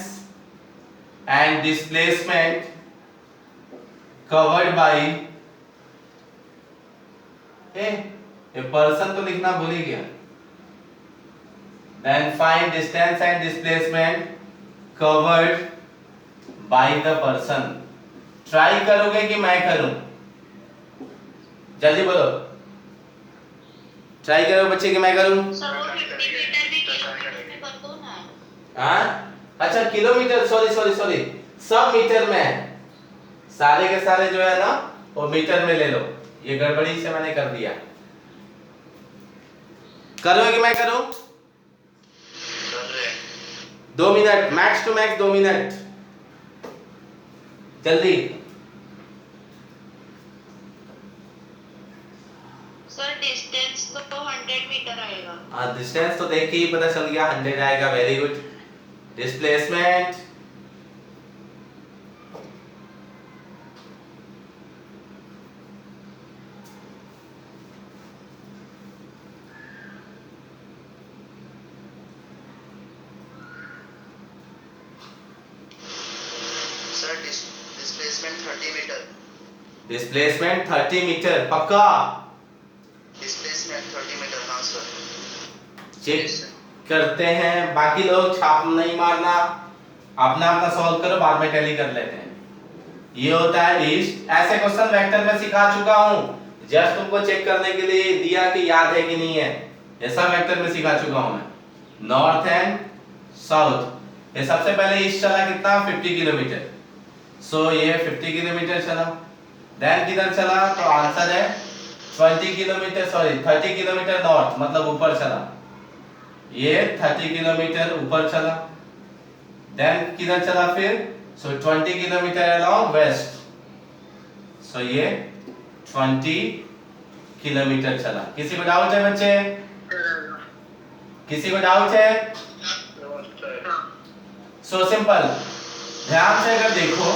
and displacement covered by a person तो लिखना भूल ही गया, then find distance and displacement covered by the person. Try करोगे कि मैं करूं? जल्दी बोलो, ट्राई करो बच्चे कि मैं करूं? सर वो 50 मीटर भी किलोमीटर में कर दो ना। हाँ अच्छा किलोमीटर, सॉरी सब मीटर में है, सारे के सारे जो है ना वो मीटर में ले लो, ये गड़बड़ी से मैंने कर दिया। करोगे कि मैं करूं? 2 minute max to max, 2 minute जल्दी। सर डिस्टेंस तो 100 मीटर आएगा। हाँ डिस्टेंस तो देख के ही पता चल गया 100 आएगा, very good. Displacement sir displacement 30 metre. Displacement 30 metre पक्का? डिस्प्लेसमेंट 30 मीटर, हाँ सर। चेक करते हैं, बाकी लोग छाप नहीं मारना, अपना अपना सॉल्व करो, बाद में टैली कर लेते हैं। ये होता है ईस्ट, ऐसे क्वेश्चन वेक्टर में सिखा चुका हूं, जस्ट तुमको चेक करने के लिए दिया कि याद है कि नहीं है, ऐसा वेक्टर में सिखा चुका हूं मैं। नॉर्थ एंड साउथ, ये सबसे पहले ईस्ट चला कितना 50 किलोमीटर, सो ये 50 किलोमीटर चला, देन किधर चला तो आंसर है 20 किलोमीटर, सॉरी 30 किलोमीटर नॉर्थ, मतलब ऊपर चला, ये 30 किलोमीटर ऊपर चला, देन किधर चला फिर, सो 20 किलोमीटर अलोंग वेस्ट, सो ये 20 किलोमीटर चला। किसी को डाउट है बच्चे? किसी को डाउट है? सो सिंपल, ध्यान से अगर देखो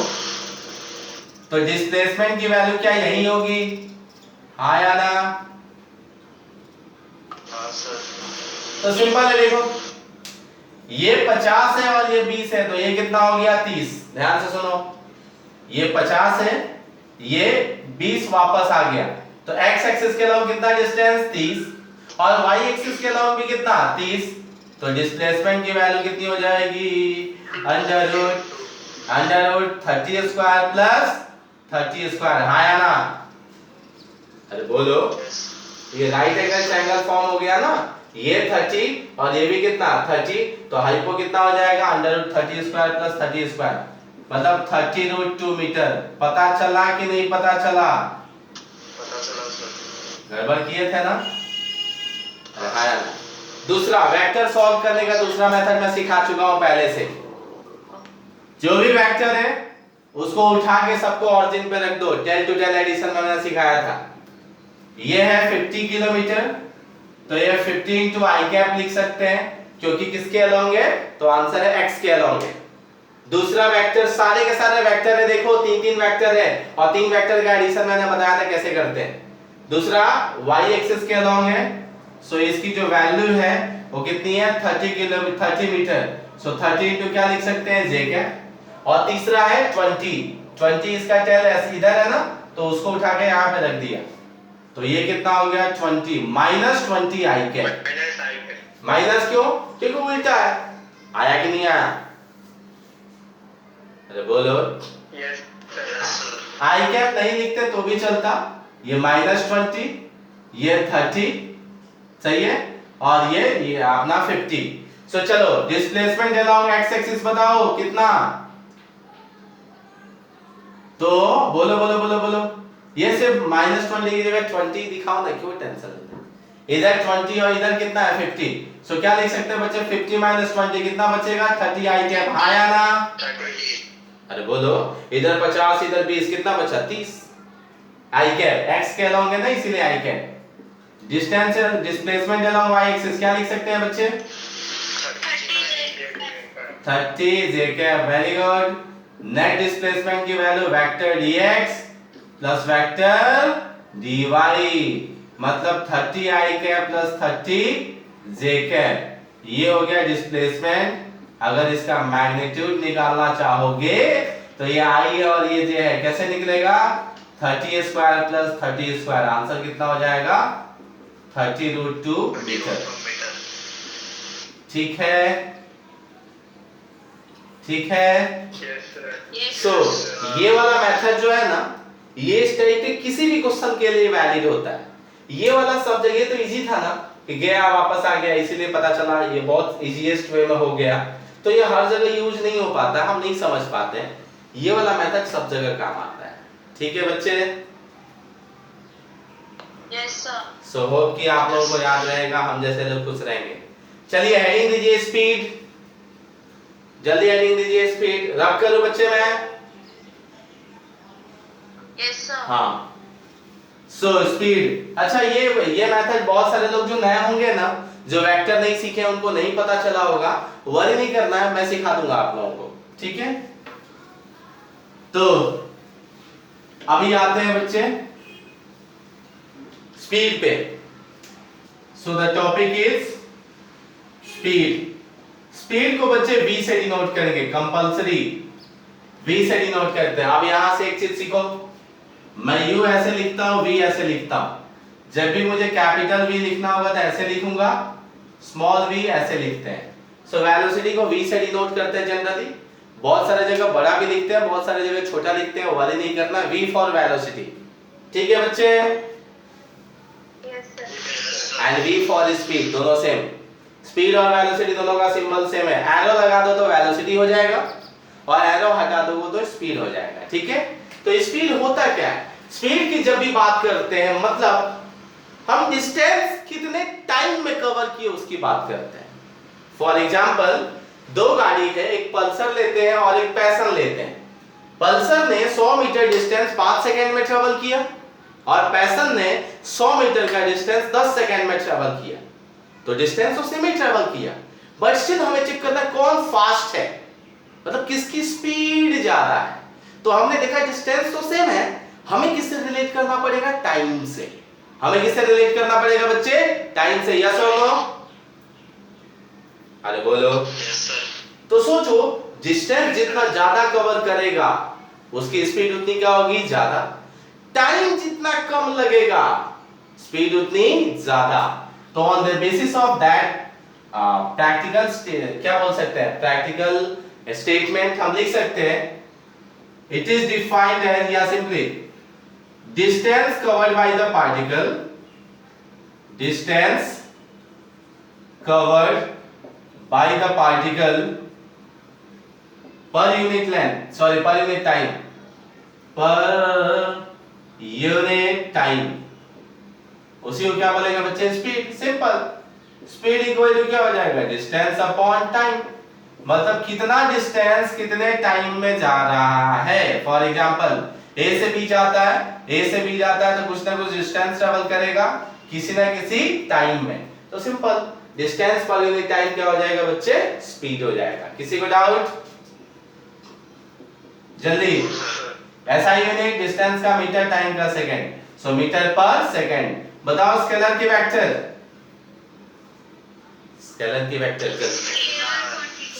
तो डिस्प्लेसमेंट की वैल्यू क्या यही होगी, हाँ या ना? हाँ सर। तो सिंपल है, देखो ये 50 है और ये 20 है, तो ये कितना हो गया 30। ध्यान से सुनो, ये 50 है, ये 20 वापस आ गया, तो x एक्सिस के अलावा कितना डिस्टेंस 30 और y एक्सिस के अलावा भी कितना 30, तो डिस्प्लेसमेंट की वैल्यू कितनी हो जाएगी under root 30 square plus 30 square, हाँ या ना? अरे बोलो, ये राइट एंगल ट्रायंगल फॉर्म हो गया ना, ये 30 और ये भी कितना 30, तो हाइपो कितना हो जाएगा under root 30 square plus 30 square, मतलब 30 रूट 2 मीटर। पता चला कि नहीं पता चला? पता चला सर। गड़बड़ किए थे ना? हाँ। दूसरा वेक्टर सॉल्व करने का दूसरा मेथड मैं सिखा चुका हूं पहले से, जो भी वेक्टर है उसको उठा के सबको ऑरिजिन पे रख दो, टेल टू टेल एडिशन में मैंने सिखाया था। ये है 50 किलोमीटर, तो ये 50 into i कैप लिख सकते हैं, क्योंकि किसके अलोंग है, तो आंसर है x के अलोंग है। दूसरा वेक्टर, सारे के सारे वेक्टर है, देखो 3 वेक्टर है और 3 वेक्टर का एडिशन मैंने बताया था कैसे करते हैं। दूसरा y एक्सिस के अलोंग है, सो इसकी जो वैल्यू है वो कितनी है 30 मीटर, सो 30 into क्या लिख सकते हैं j कैप, और तीसरा है 20 इसका टेल इधर है ना, तो उसको उठा के यहाँ पे रख दिया, तो ये कितना हो गया 20 माइनस 20 आई कैप। माइनस क्यों? क्योंकि उल्टा है, आया कि नहीं आया? अरे बोलो। Yes sir. आई कैप नहीं लिखते तो भी चलता, ये माइनस 20, ये 30, सही है, और ये अपना 50। सो चलो डिस्प्लेसमेंट अलोंग एक्स एक्सिस बताओ कितना, तो बोलो बोलो बोलो बोलो, ये सिर्फ -20 की जगह 20 दिखाओ ना, क्यों टेंशन लेते हो? इधर 20 और इधर कितना है 50। सो क्या लिख सकते हैं बच्चे, 50 - 20 कितना बचेगा 30 आई कैप, हाँ या ना? 30। अरे बोलो, इधर 50 इधर 20 कितना बचा 30 आई कैप, एक्स के अलोंग है ना इसीलिए I cap. Distance displacement along Y axis क्या लिख सकते हैं बच्चे, 30 J cap, very good. Net displacement की value vector dx plus vector dy, मतलब 30 I cap plus 30 J cap, ये हो गया डिस्प्लेसमेंट। अगर इसका मैग्नीट्यूड निकालना चाहोगे तो ये आई और ये जे है, कैसे निकलेगा, 30 स्क्वायर प्लस 30 स्क्वायर, आंसर कितना हो जाएगा 30√2 मीटर। ठीक है, ठीक है। सो ये वाला मेथड जो है ना, ये इस टाइप के किसी भी क्वेश्चन के लिए वैलिड होता है। ये वाला सब जगह तो इजी था ना, कि गया वापस आ गया, इसीलिए पता चला, ये बहुत इजीएस्ट वे में हो गया। तो ये हर जगह यूज नहीं हो पाता, हम नहीं समझ पाते हैं, ये वाला मेथड सब जगह काम आता है। ठीक है बच्चे, यस सर। सो होप कि आप लोगों को याद रहेगा, हम जैसे लोग खुश रहेंगे। चलिए हेडिंग दीजिए स्पीड, जल्दी हेडिंग दीजिए स्पीड, रब करो बच्चे मैं। Yes sir. हाँ, सो स्पीड। अच्छा ये मेथड बहुत सारे लोग जो नए होंगे ना, जो वेक्टर नहीं सीखे, उनको नहीं पता चला होगा, वरी नहीं करना है, मैं सिखा दूंगा आप लोगों को, ठीक है। तो अभी आते हैं बच्चे स्पीड पे। So the topic is speed. Speed को बच्चे v से डिनोट करेंगे, कंपलसरी v से डिनोट करते हैं। अब यहां से एक चीज सीखो, मैं u ऐसे लिखता हूं, v ऐसे लिखता हूं। जब भी मुझे कैपिटल V लिखना होगा तो ऐसे लिखूंगा, स्मॉल v ऐसे लिखते हैं। सो वेलोसिटी को v से डिनोट करते हैं जनरली, बहुत सारे जगह बड़ा भी लिखते हैं, बहुत सारे जगह छोटा लिखते हैं, वाले नहीं करना, v फॉर वेलोसिटी। ठीक है बच्चे, yes sir. And v for speed, दोनों सेम, स्पीड और वेलोसिटी दोनों का सिंबल सेम है। एरो लगा दो तो वेलोसिटी हो जाएगा, और एरो हटा दो तो स्पीड हो जाएगा। ठीक है, तो स्पीड होता क्या है, स्पीड की जब भी बात करते हैं, मतलब हम डिस्टेंस कितने टाइम में कवर किए उसकी बात करते हैं। फॉर एग्जांपल, दो गाड़ी है, एक पल्सर लेते हैं और एक पैशन लेते हैं। पल्सर ने 100 मीटर डिस्टेंस 5 सेकंड में ट्रेवल किया, और पैशन ने 100 मीटर का डिस्टेंस 10 सेकंड में ट्रेवल किया। तो डिस्टेंस तो सेम ही ट्रेवल किया, बट स्टिल हमें चेक करना है कौन फास्ट है, मतलब किसकी स्पीड ज्यादा है। तो हमने देखा डिस्टेंस तो सेम है, हमें किससे रिलेट करना पड़ेगा, टाइम से। हमें किससे रिलेट करना पड़ेगा बच्चे, टाइम से। यस और नो, अरे बोलो। Yes sir. तो सोचो, डिस्टेंस जितना ज्यादा कवर करेगा उसकी स्पीड उतनी क्या होगी, ज्यादा। टाइम जितना कम लगेगा स्पीड उतनी ज्यादा। तो on the basis of that practical क्या बोल सकते हैं, प्रैक्टिकल स्टेटमेंट हम लिख सकते हैं, इट इज डिफाइंड एज, या simply distance covered by the particle, distance covered by the particle per unit length, sorry per unit time, per unit time, उसी को क्या बोलेंगे बच्चे, speed. Simple, speed equal to क्या हो जाएगा, डिस्टेंस अपॉन टाइम, मतलब कितना डिस्टेंस कितने टाइम में जा रहा है। फॉर एग्जांपल, A से B जाता है, A से B जाता है तो कुछ ना कुछ डिस्टेंस ट्रेवल करेगा किसी ना किसी टाइम में। तो सिंपल, डिस्टेंस पर यूनिट टाइम क्या हो जाएगा बच्चे, स्पीड हो जाएगा। किसी को डाउट, जल्दी। ऐसा यूनिट डिस्टेंस का मीटर, टाइम का सेकंड, सो मीटर पर सेकंड। बताओ स्केलर की वेक्टर, स्केलर की वेक्टर,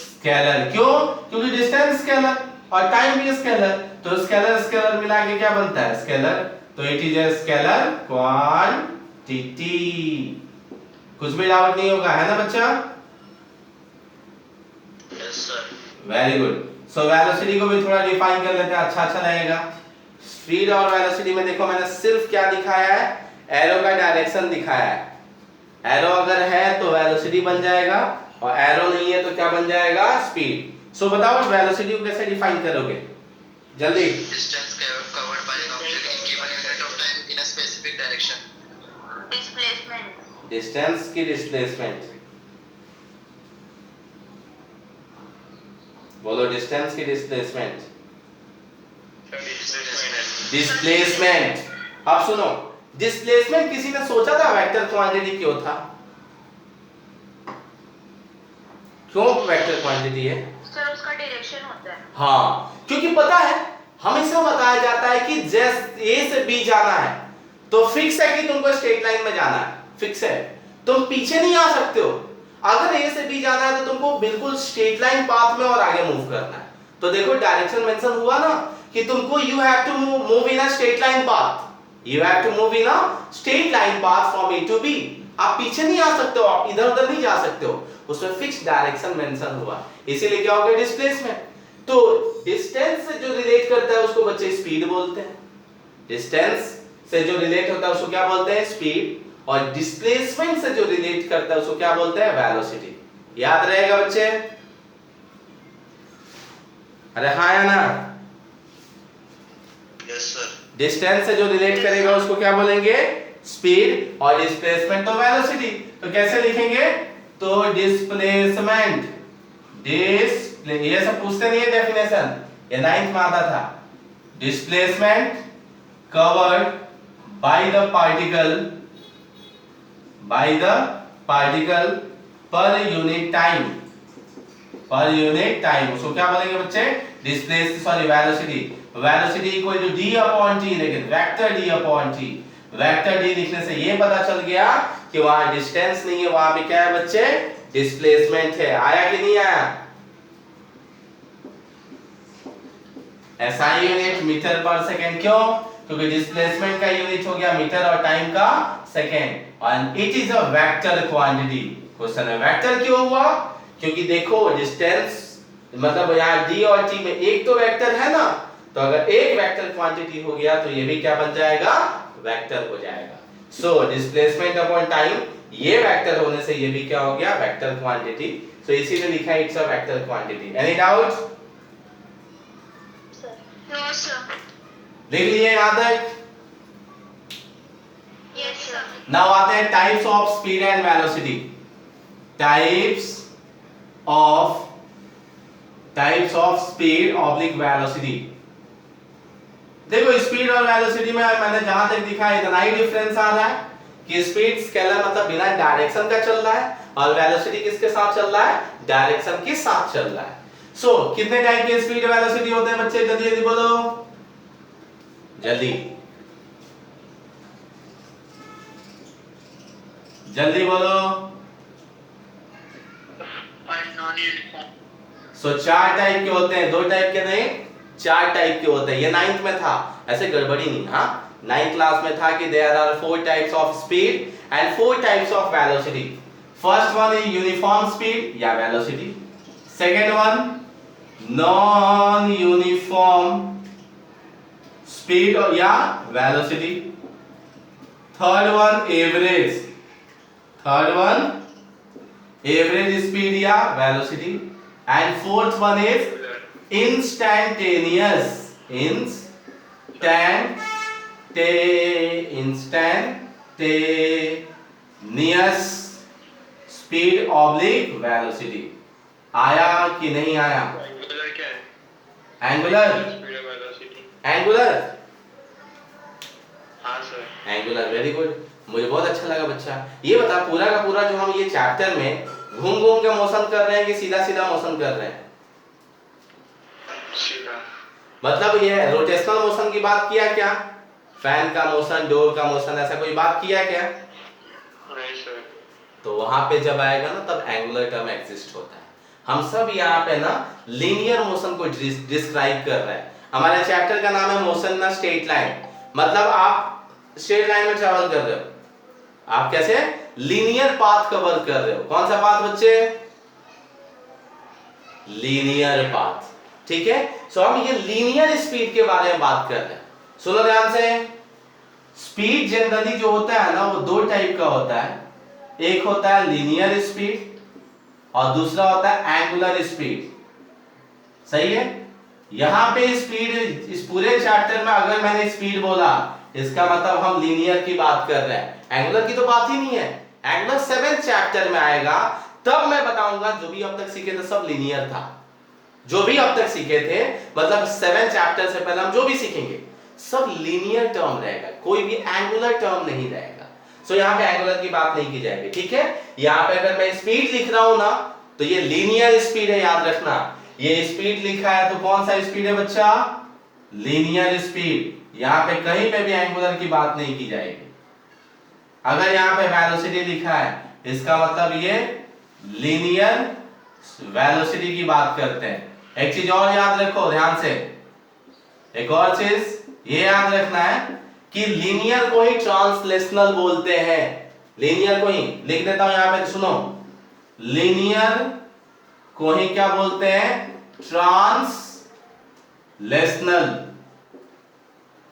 स्केलर क्यों, क्योंकि डिस्टेंस स्केलर और टाइम भी स्केलर, तो स्केलर स्केलर मिला के क्या बनता है, स्केलर। तो it is a scalar quantity. कुछ भी डाउट नहीं होगा, है ना बच्चा। Yes sir. Very good. So velocity को भी थोड़ा डिफाइन कर लेते हैं, अच्छा लगेगा। स्पीड और वेलोसिटी में देखो मैंने सिर्फ क्या दिखाया है, एरो का डायरेक्शन दिखाया है। एरो अगर है तो वेलोसिटी बन जाएगा, और एरो नहीं है तो क्या बन जाएगा, स्पीड। सो बताओ वेलोसिटी को कैसे डिफाइन करोगे, जल्दी। Distance covered by an object in given unit of time in a specific direction. Displacement. Distance की डिस्प्लेसमेंट, बोलो डिस्टेंस की डिस्प्लेसमेंट। डिस्प्लेसमेंट। अब सुनो, डिस्प्लेसमेंट किसी ने सोचा था वेक्टर क्वांटिटी क्यों था? क्यों वेक्टर क्वांटिटी है? सर उसका डायरेक्शन होता है। हाँ, क्योंकि पता है हमेशा बताया जाता है कि जैसे ए से बी जाना है तो फिक्स है कि तुमको स्ट्रेट लाइन में जाना है, फिक्स है, तुम पीछे नहीं आ सकते हो। अगर ए से बी जाना है तो तुमको बिल्कुल स्ट्रेट लाइन पाथ में और आगे मूव करना है। तो देखो डायरेक्शन मेंशन हुआ ना कि तुमको you have to move in a straight line path, you have to move in a straight line path from A to B. आप पीछे नहीं आ सकते हो, आप इधर उधर नहीं जा सकते हो, उसमें फिक्स डायरेक्शन मेंशन हुआ, इसीलिए क्या हो गया, डिस्प्लेसमेंट। तो डिस्टेंस से जो रिलेट करता है उसको बच्चे स्पीड बोलते हैं, डिस्टेंस से जो रिलेट होता है उसको क्या बोलते हैं, स्पीड, और डिस्प्लेसमेंट से जो रिलेट करता है उसको क्या बोलते हैं, वेलोसिटी। याद रहेगा बच्चे? अरे हाँ या ना? Yes sir. डिस्टेंस से जो रिलेट करेगा उसको क्या बोलेंगे, स्पीड, और डिस्प्लेसमेंट तो वेलोसिटी। तो कैसे लिखेंगे, तो डिस्प्लेसमेंट, ये सब पूछते नहीं है डेफिनेशन, ये 9th में आता था। Displacement covered by the particle per unit time, उसको क्या बोलेंगे बच्चे, velocity. Velocity equal to d upon t, लेकिन vector d upon t, vector d लिखने से ये पता चल गया कि वहां डिस्टेंस नहीं है, वहां पे क्या है बच्चे, डिस्प्लेसमेंट है। आया कि नहीं आया? SI यूनिट मीटर पर सेकंड, क्यों? क्योंकि डिस्प्लेसमेंट का यूनिट हो गया मीटर और टाइम का सेकंड, और it is a vector quantity. Question है वेक्टर क्यों हुआ, क्योंकि देखो डिस्टेंस मतलब यहाँ d और t में एक तो वेक्टर है ना, तो अगर एक वेक्टर क्वांटिटी हो गया तो ये भी क्या बन जाएगा, वेक्टर हो जाएगा। सो डिस्प्लेसमेंट अपॉन टाइम, ये वेक्टर होने से ये भी क्या हो गया, वेक्टर क्वांटिटी। सो इसीलिए लिखा है it's a vector quantity. Any doubt? No sir. लिख लिए यहाँ तक? Yes sir. नाउ आते हैं types of speed and velocity. Types of speed oblique velocity. देखो स्पीड और वेलोसिटी में मैंने जहां तक दिखा इतना ही डिफरेंस आ रहा है कि स्पीड स्केलर मतलब बिना डायरेक्शन का चल रहा है, और वेलोसिटी किसके साथ चल रहा है, डायरेक्शन के साथ चल रहा है। सो कितने टाइप के स्पीड वेलोसिटी होते हैं बच्चे, जल्दी जल्दी बोलो, जल्दी जल्दी बोलो। सो 4 टाइप के होते हैं, 2 टाइप के नहीं, 4 टाइप के होते हैं। ये 9th में था, ऐसे गड़बड़ी नहीं, हाँ 9th क्लास में था कि there are 4 types of speed and 4 types of velocity. First one is uniform speed या velocity, second one non uniform speed या velocity, third one average speed या velocity, and fourth one is instantaneous speed oblique velocity. आया कि नहीं आया? Angular क्या है? Angular हाँ सर। एंगुलर, वेरी गुड, मुझे बहुत अच्छा लगा बच्चा। ये बता पूरा का पूरा जो हम ये चैप्टर में घूम घूम के मोशन कर रहे हैं कि सीधा सीधा मोशन कर रहे हैं? सीधा। मतलब ये रोटेशनल मोशन की बात किया क्या, फैन का मोशन, डोर का मोशन, ऐसा कोई बात किया क्या? नहीं सर। तो वहां पे जब आएगा ना तब एंगुलर टर्म एग्जिस्ट होता है। हम सब यहाँ पे ना लीनियर मोशन को डिस्क्राइब कर रहे हैं। हमारे चैप्टर का नाम है मोशन ना स्ट्रेट लाइन, मतलब आप स्ट्रेट लाइन में ट्रैवल कर रहे हो, आप कैसे लीनियर पाथ कवर कर रहे हो। कौन सा पाथ बच्चे? लीनियर पाथ, ठीक है। सो हम ये लीनियर स्पीड के बारे में बात कर रहे हैं, सुनो ध्यान से। स्पीड जनरली जो होता है ना वो 2 टाइप का होता है, एक होता है लीनियर स्पीड और दूसरा होता है एंगुलर स्पीड। सही है। यहां पे स्पीड, इस पूरे चैप्टर में अगर मैंने स्पीड बोला इसका मतलब हम लीनियर की बात कर रहे हैं, एंगुलर की तो बात ही नहीं है। एंगुलर 7th चैप्टर में आएगा तब मैं बताऊंगा। जो भी अब तक सीखे थे सब लीनियर था, जो भी अब तक सीखे थे, मतलब 7th चैप्टर से पहले हम जो भी सीखेंगे सब लीनियर टर्म रहेगा, कोई भी एंगुलर टर्म नहीं रहेगा। सो यहाँ पे एंगुलर की बात नहीं की जाएगी, ठीक है। यहाँ पे अगर मैं स्पीड लिख रहा हूं ना तो ये लीनियर स्पीड है, याद रखना। ये स्पीड लिखा है तो कौन सा स्पीड है बच्चा? Linear speed. यहाँ पे कहीं पे भी एंगुलर की बात नहीं की जाएगी। अगर यहाँ पे वेलोसिटी लिखा है इसका मतलब ये लीनियर वेलोसिटी की बात करते हैं। एक चीज और याद रखो ध्यान से, एक और चीज ये याद रखना है कि लीनियर को ही ट्रांसलेशनल बोलते हैं। लीनियर को ही लिख देता हूं यहां पे, सुनो, लीनियर को ही क्या बोलते हैं? ट्रांसलेशनल।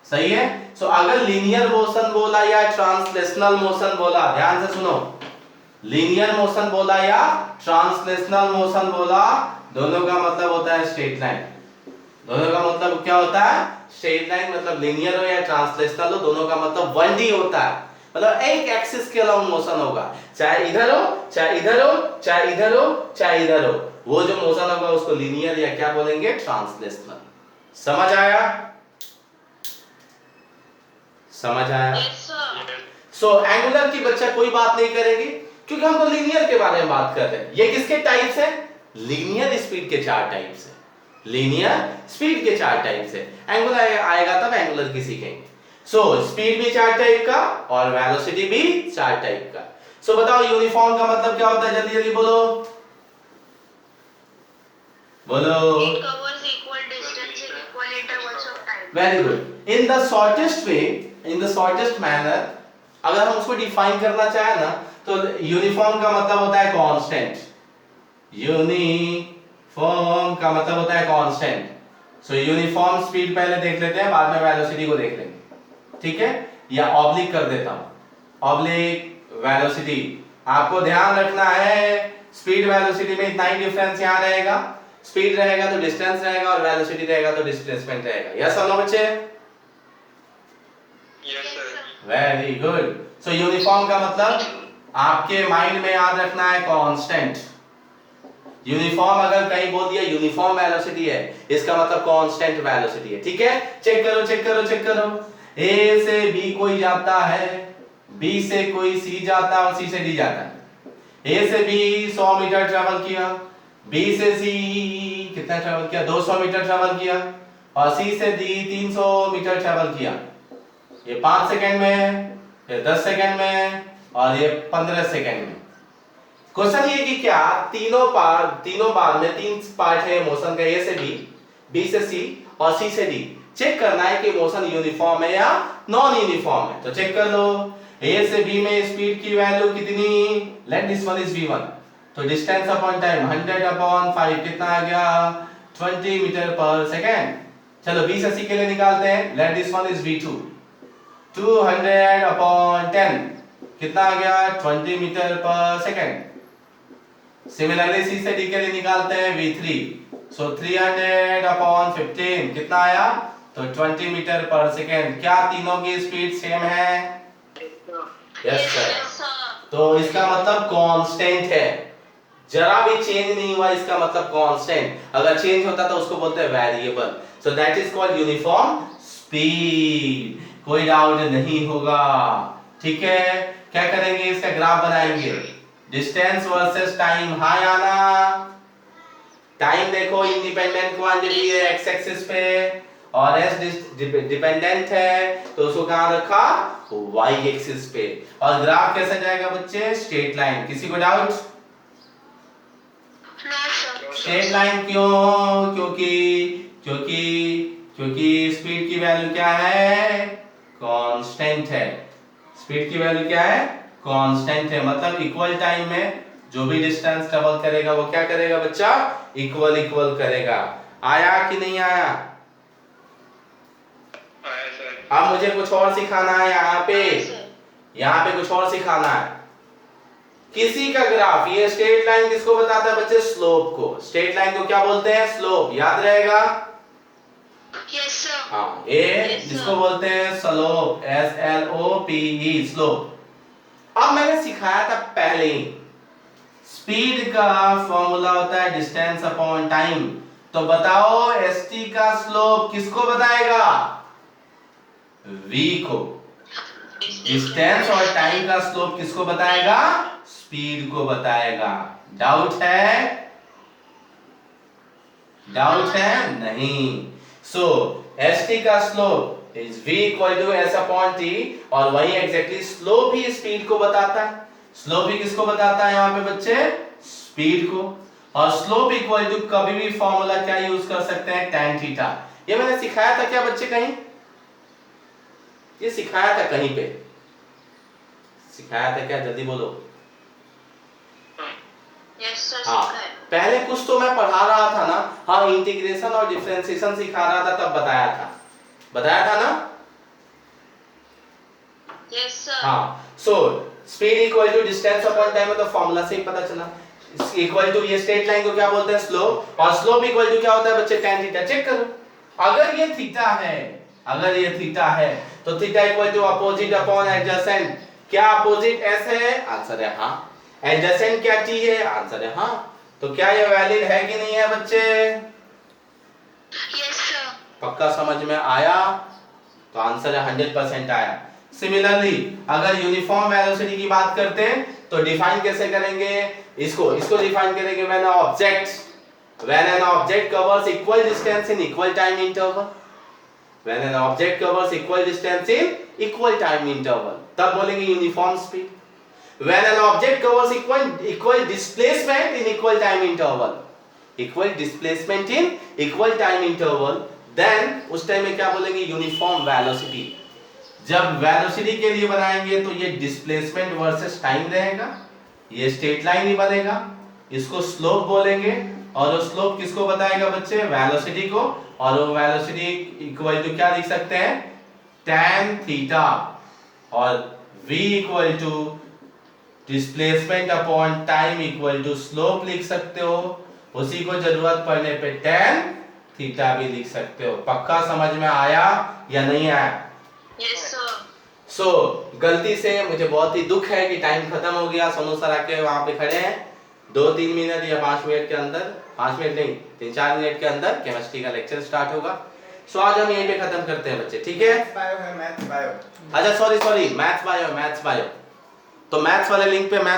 सही है। सो अगर लीनियर मोशन बोला या ट्रांसलेशनल मोशन बोला, ध्यान से सुनो, लीनियर मोशन बोला या ट्रांसलेशनल मोशन बोला, दोनों का मतलब होता है स्ट्रेट लाइन। दोनों का मतलब क्या होता है? Straight line. मतलब लीनियर हो या ट्रांसलेशनल हो, दोनों का मतलब 1D होता है। मतलब एक एक्सिस के अलोंग मोशन होगा, चाहे इधर हो, चाहे इधर हो, चाहे इधर हो, चाहे इधर हो, वो जो मोशन होगा उसको लीनियर या क्या बोलेंगे? ट्रांसलेशनल। समझ आया? समझ आया? सो एंगुलर की बच्चा कोई बात नहीं करेगी क्योंकि हम तो लीनियर के बारे में बात कर रहे हैं। ये किसके टाइप्स है? लीनियर स्पीड के 4 टाइप्स है। लीनियर स्पीड के 4 टाइप्स है। एंगुलर आएगा तब एंगुलर की सीखेंगे। सो स्पीड भी 4 टाइप का और वेलोसिटी भी 4 टाइप का। सो बताओ यूनिफॉर्म का मतलब क्या होता है? जल्दी जल्दी बोलो, बोलो। It covers equal distance in equal intervals of time. Very good. In the shortest way, in the shortest manner, अगर हम उसको डिफाइन करना चाहे ना तो यूनिफॉर्म का मतलब होता है कांस्टेंट। यूनिफॉर्म का मतलब होता है कांस्टेंट। सो यूनिफॉर्म स्पीड पहले देख लेते हैं, बाद में वेलोसिटी को देख लेंगे, ठीक है। या ऑब्लिक कर देता हूं, ऑब्लिक वेलोसिटी। आपको ध्यान रखना है स्पीड वेलोसिटी में इतना ही डिफरेंस यहां रहेगा। स्पीड रहेगा तो डिस्टेंस रहेगा और वेलोसिटी रहेगा तो डिस्प्लेसमेंट रहेगा। यस और नो बच्चे? Yes, sir. Very good. सो यूनिफॉर्म का मतलब आपके माइंड में याद रखना है कांस्टेंट। यूनिफॉर्म अगर कहीं बोल दिया यूनिफॉर्म वेलोसिटी है, इसका मतलब कांस्टेंट वेलोसिटी है, ठीक है। चेक करो चेक करो चेक करो। ए से बी कोई जाता है, बी से कोई सी जाता है और सी से डी जाता है। ए से बी 100 मीटर ट्रैवल किया, बी से सी कितना ट्रैवल किया? 200 मीटर ट्रैवल किया, और सी से डी 300 मीटर ट्रैवल किया। ये 5 सेकंड में, फिर 10 सेकंड में और ये 15 सेकंड में। क्वेश्चन ये कि क्या तीनों बार में 3 पार्ट है मोशन का, ए से बी, बी से सी और सी से डी। चेक करना है कि मोशन यूनिफॉर्म है या नॉन यूनिफॉर्म है। तो चेक कर लो, ए से बी में स्पीड की वैल्यू कितनी? Let this one is v1। तो डिस्टेंस अपॉन टाइम 100/5 कितना आ गया? 20 मीटर पर सेकंड। चलो बी से सी के लिए निकालते हैं। Let this one is v2। 200/10 कितना आ गया? 20 मीटर पर सेकंड। सिमिलरली सी से डी के लिए निकालते हैं v3। सो 300/15 कितना आया? तो 20 मीटर पर सेकंड। क्या तीनों की स्पीड सेम है? Yes sir. तो इसका मतलब कांस्टेंट है, जरा भी चेंज नहीं हुआ, इसका मतलब कांस्टेंट। अगर चेंज होता तो उसको बोलते हैं variable. So that is called uniform speed. कोई डाउट नहीं होगा, ठीक है। क्या करेंगे? इसका ग्राफ बनाएंगे, डिस्टेंस वर्सेस टाइम। हाँ या ना? टाइम देखो इंडिपेंडेंट क्वांटिटी है एक्स एक्सिस पे, और एस डिपेंडेंट है तो उसको कहां रखा? वाई एक्सिस पे। और ग्राफ कैसे जाएगा बच्चे? Straight line. किसी को doubt? No, sir. Straight line क्यों? क्योंकि स्पीड की वैल्यू क्या है? कांस्टेंट है। स्पीड की वैल्यू क्या है? कांस्टेंट है। मतलब इक्वल टाइम में जो भी डिस्टेंस ट्रेवल करेगा वो क्या करेगा बच्चा? इक्वल इक्वल करेगा। आया कि नहीं आया? आया सर। अब मुझे कुछ और सिखाना है यहाँ पे, यहाँ पे कुछ और सिखाना है। किसी का ग्राफ, ये स्ट्रेट लाइन किसको बताता है बच्चे? स्लोप को। स्ट्रेट लाइन को क्या बोलते हैं? स्लोप। याद रहेगा? Yes, sir. हाँ, ये Yes, sir. जिसको बोलते हैं स्लोप, SLOPE, स्लोप। अब मैंने सिखाया था पहले ही, स्पीड का फॉर्मूला होता है डिस्टेंस अपॉन टाइम। तो बताओ st का स्लोप किसको बताएगा? v को। डिस्टेंस और टाइम का स्लोप किसको बताएगा? स्पीड को बताएगा। डाउट है? डाउट है? नहीं। सो st का slope is v equal to s upon t, और वही एग्जैक्टली स्लोप ही स्पीड को बताता है। स्लोप ही किसको बताता है यहाँ पे बच्चे? स्पीड को। और स्लोप इक्वल टू कभी भी फॉर्मूला क्या यूज कर सकते हैं? tan theta. ये मैंने सिखाया था क्या बच्चे कहीं? ये सिखाया था कहीं पे? सिखाया था क्या? जल्दी बोलो। Yes, sir. हाँ, सीखा है। पहले कुछ तो मैं पढ़ा रहा था ना। हाँ, इंटीग्रेशन और डिफरेंशिएशन सिखा रहा था, तब बताया था। बताया था ना? Yes, sir. हाँ, so speed equal to distance upon time, तो फॉर्मूला से ही पता चला। इक्वल टू, ये स्ट्रेट लाइन को क्या बोलते हैं? स्लोप। और स्लोप इक्वल टू क्या होता है बच्चे? tan theta. चेक करो, अगर ये थीटा है, अगर ये थीटा है, तो theta equal to opposite upon adjacent. क्या अपोजिट s है? आंसर है हाँ। एडजेसेंट क्या t है? आंसर है हाँ। तो क्या ये वैलिड है कि नहीं है बच्चे? Yes, sir. पक्का समझ में आया? तो आंसर है 100% आया। सिमिलरली अगर यूनिफॉर्म वेलोसिटी की बात करते हैं तो डिफाइन कैसे करेंगे? इसको डिफाइन करेंगे when an object covers equal distance in equal time interval, when an object covers equal distance in equal time interval, तब बोलेंगे uniform speed. when an object covers equal displacement in equal time interval, equal displacement in equal time interval, then उस time में क्या बोलेंगे? Uniform velocity. जब velocity के लिए बनाएंगे तो ये डिस्प्लेसमेंट वर्सेस टाइम रहेगा, ये स्ट्रेट लाइन ही बनेगा, इसको स्लोप बोलेंगे। और वो स्लोप किसको बताएगा बच्चे? वेलोसिटी को। और वो वेलोसिटी इक्वल टू क्या लिख सकते हैं? tan theta. और v equal to displacement upon time equal to slope लिख सकते हो। उसी को जरूरत पड़ने पे tan थीटा भी लिख सकते हो। पक्का समझ में आया या नहीं आया? Yes, sir. सो गलती से, मुझे बहुत ही दुख है कि टाइम खत्म हो गया। सोनू सर आके वहां पे खड़े हैं। 2-3 मिनट या 5 मिनट के अंदर, 5 मिनट नहीं 3-4 मिनट के अंदर केमिस्ट्री का लेक्चर स्टार्ट होगा। सो आज हम यहीं पे खत्म करते हैं बच्चे, ठीक है? बायो है, मैथ्स बायो। अच्छा सॉरी मैथ्स बायो। तो मैथ्स वाले लिंक पे मैथ्स